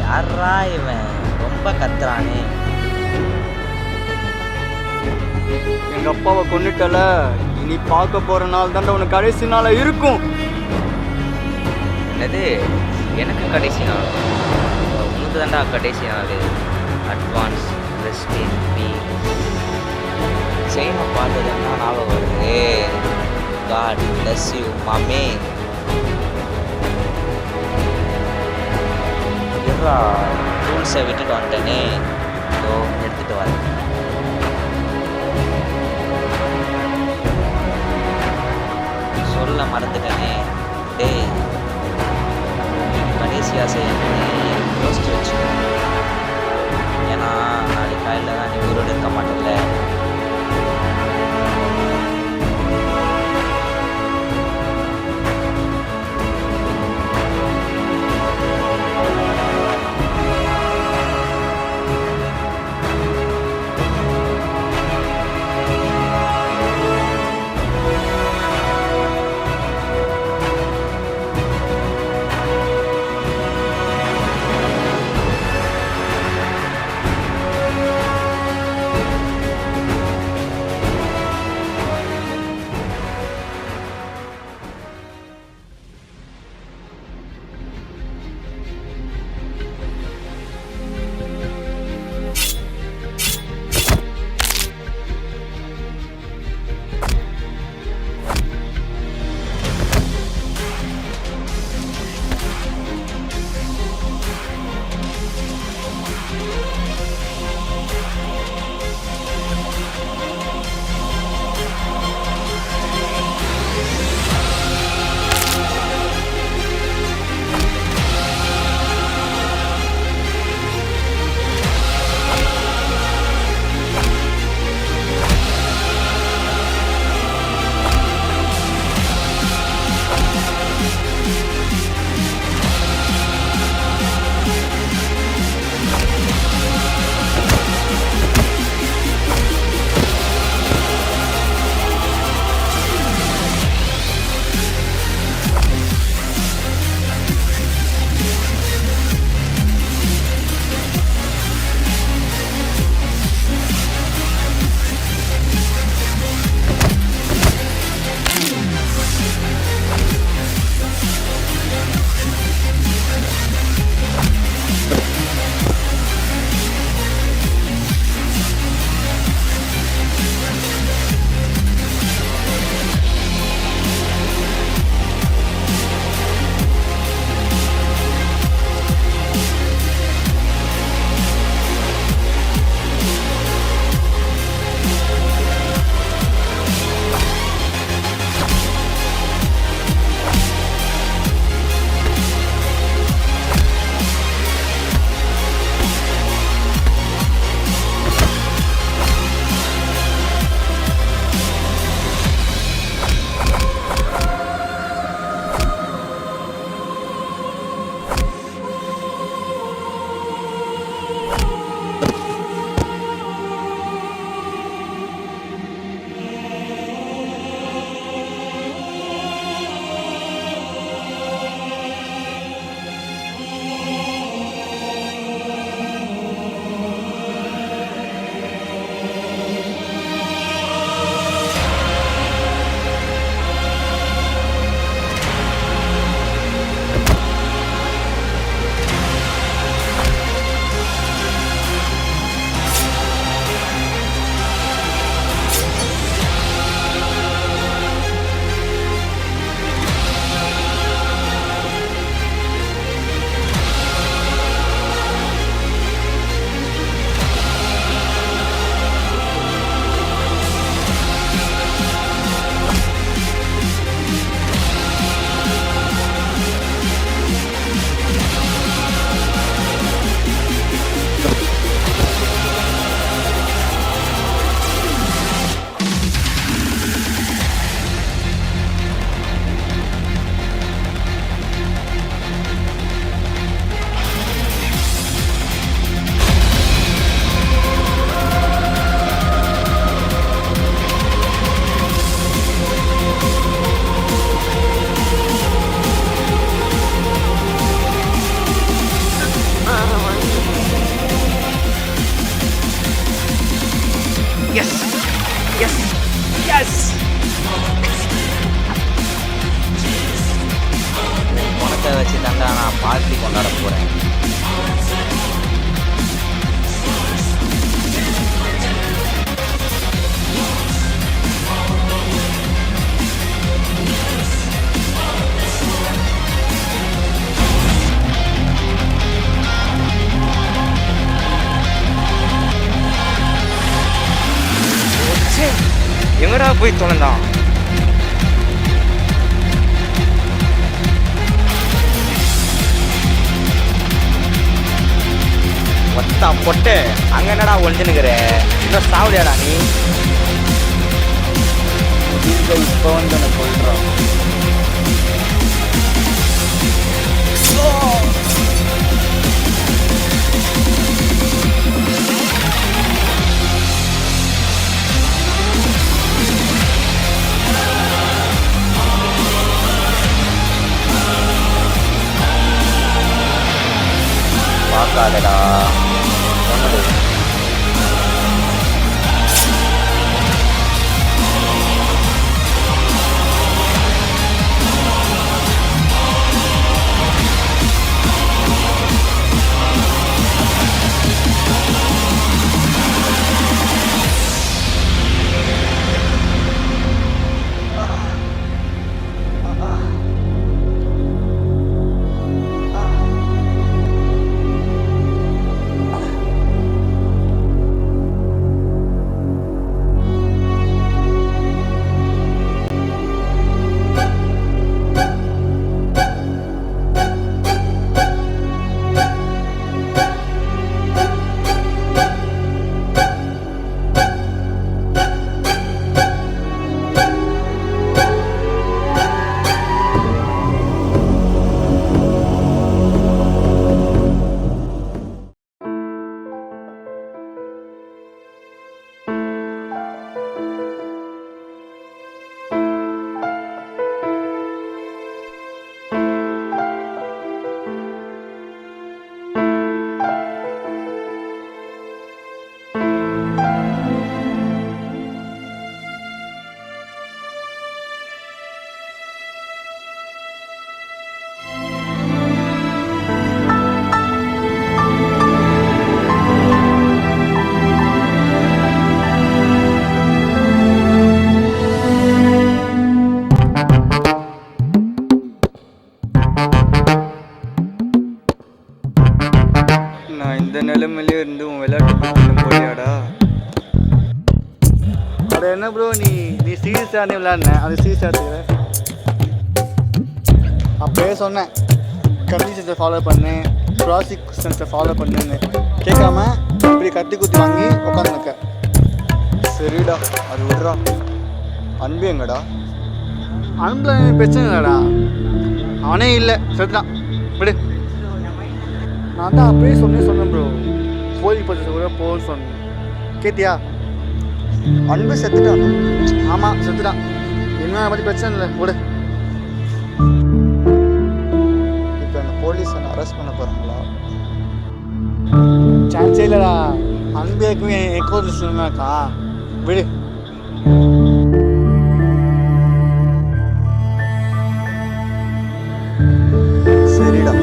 யாரா இவன் ரொம்ப கத்துறானே? எங்கள் அப்பாவை கொண்டுட்டல. இனி பார்க்க போகிற நாள் தாண்டா உனக்கு கடைசி நாளாக இருக்கும். என்னது எனக்கு கடைசி நாள்? உனக்கு தாண்டா கடைசி நாள். Advance rest in peace. செயினை பார்த்தது என்ன ஞாபகம் வருது? காட் பிளஸ் யூ மாமே. இருடா, ரூல்ஸை விட்டுட்டு வந்துட்டேனே. இதோ எடுத்துகிட்டு வரேன். சொல்ல மறந்துட்டேனே. டேய், கடைசி ஆசை யோசிச்சு வச்சு. ஏன்னா நாளைக்கு காலையில் தான் நீ உயிரோடு இருக்க மாட்டேன்ல. போகிறேன். எங்கடா போய் தொலைந்தான்? ஒத்தா பொட்டு அங்க என்னடா ஒழிஞ்சுனுக்குற? இன்னும் சாவடியாடா நீ? இப்போ வந்து எனக்கு சொல்கிறான். பார்க்காதடா ஒன்று. நான் இந்த நிலைமையிலே இருந்து உன் விளையாட்டு போலியாடா? அது என்ன ப்ரோ, நீ சீரியஸாக நீ விளையாடினேன், அது சீரியஸாக எடுத்துக்கிற. அப்போயே சொன்னேன் கண்டிஷன்ஸை ஃபாலோ பண்ணு, ப்ராசிக்யூஷன்ஸை ஃபாலோ பண்ணுன்னு. கேட்காம இப்படி கத்தி குத்தி வாங்கி உட்காந்துருக்க. சரிடா, அது விட்றா. அன்பு எங்கடா? அனுப்பில் பிரச்சனை இல்லைடா, அவனே இல்லை, செத்துட்டான், விடு. நான் தான் அப்பயே சொன்னேன் ப்ரோ, போலீஸ் பற்றி கூட போன்னு சொன்னேன். கேட்டியா? அன்பு செத்துட்டானா? ஆமாம் செத்துட்டான். என்ன அதை பற்றி பிரச்சனை இல்லை, விடு. இப்போ என்ன போலீஸ் என்ன அரெஸ்ட் பண்ண போகிறாங்களா? சான்ஸே இல்லைடா, அன்பேக்கும் எக்கோ சொன்னாக்கா, விடு. சரிடா.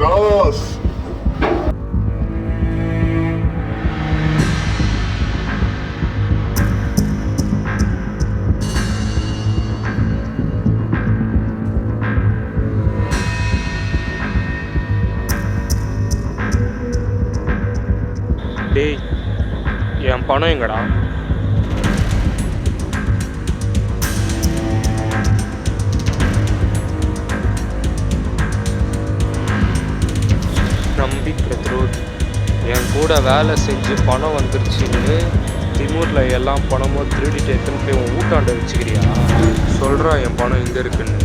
தாஸ் டேய் என் பணம் எங்கடா? நம்பிக்கை துரோகி. என் கூட வேலை செஞ்சு பணம் வந்துருச்சுன்னு திமுறில் எல்லா பணமும் திருடிட்டு எத்தனை போய் உன் ஊட்டாண்ட வச்சுக்கிறியா? சொல்கிறா என் பணம் எங்கே இருக்குன்னு.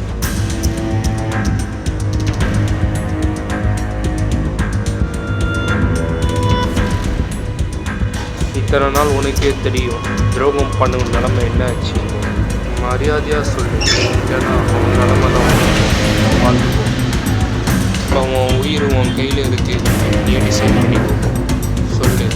இத்தனை நாள் உனக்கே தெரியும் துரோகம் பண்ணும் நிலைமை என்ன ஆச்சு. மரியாதையாக சொல்லு, ஏன்னா அவன் நிலைமை தான். அவன் உயிர் உன் கையில் இருக்கு, நீ டிசைட் பண்ணிக்கோ. சொல்லு.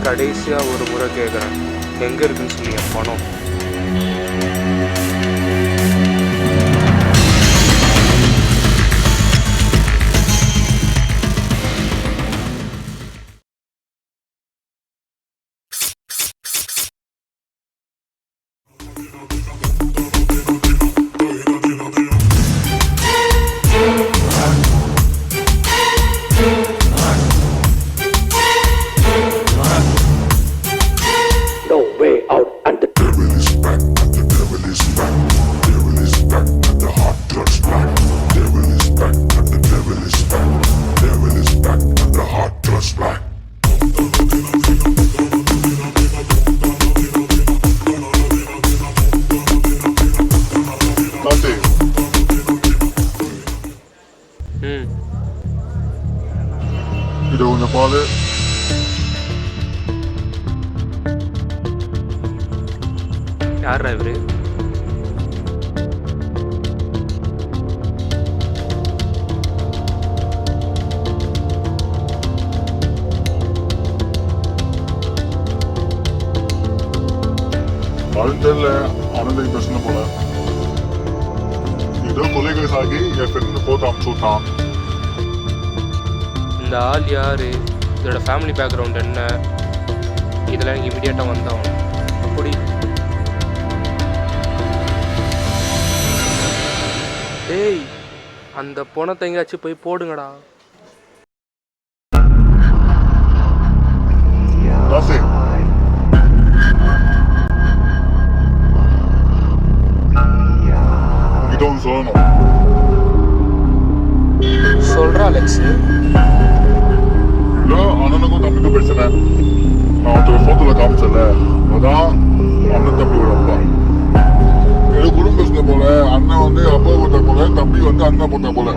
கடைசியாக ஒரு முறை கேட்குறேன், எங்கே இருக்குன்னு சொல்லி என் பணம். இதை கொஞ்சம் பாரு. யாரா இவரு? வாழ்க்கையில் ஆனந்தை பிரச்சனை போல ஏதோ கொலைகள் ஆகி என் ஃப்ரெண்டு போட்டு அமுச்சு விட்டான். இந்த ஆள் யாரு? இதோட ஃபேமிலி பேக்ரவுண்ட் என்ன? இதெல்லாம் எனக்கு இமீடியட்டாக வந்தவன். அப்படி டேய், அந்த பணத்தை எங்கேயாச்சும் போய் போடுங்கடா. ராசி உங்ககிட்ட ஒன்று சொல்லணும். சொல்கிறா அலெக்ஸ். இல்லை அண்ணனுக்கும் தம்பிக்கும் பிரச்சனை. நான் ஒருத்தர் ஃபோட்டோவில் காமிச்சல, தான் அண்ணன் தம்பியோட அப்பா. எனக்கு குடும்ப பிரச்சனை போல, அண்ணன் வந்து அப்பா போட்ட போல, தம்பி வந்து அண்ணன் போட்ட போல.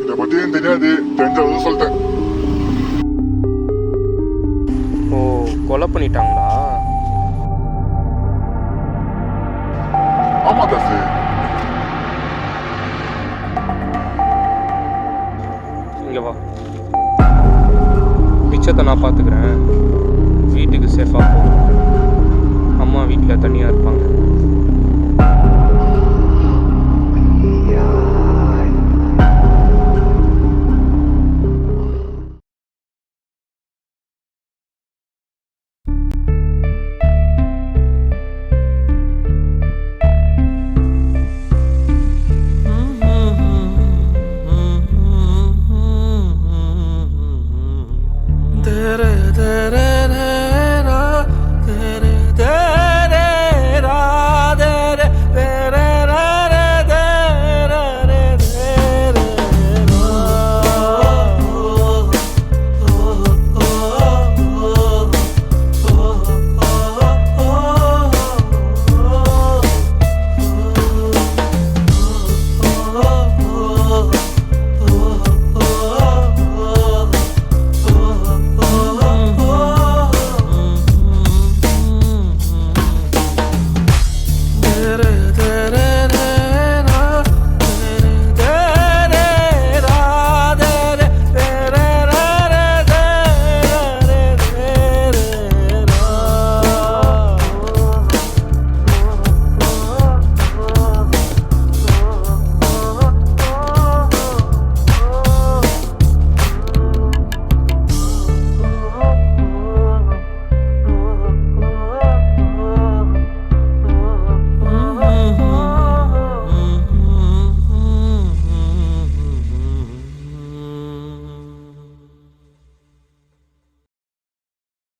இதை பத்தி எனக்கு தெரியாது, தெரிஞ்சது சொல்லிட்டேன். ஓ, கொலை பண்ணிட்டாங்களா? ஆமா தாசு. இங்கே வா, மிச்சத்தை நான் பார்த்துக்கிறேன். வீட்டுக்கு சேஃபாக போ. அம்மா வீட்டில் தனியாக இருப்பாங்க. da da da da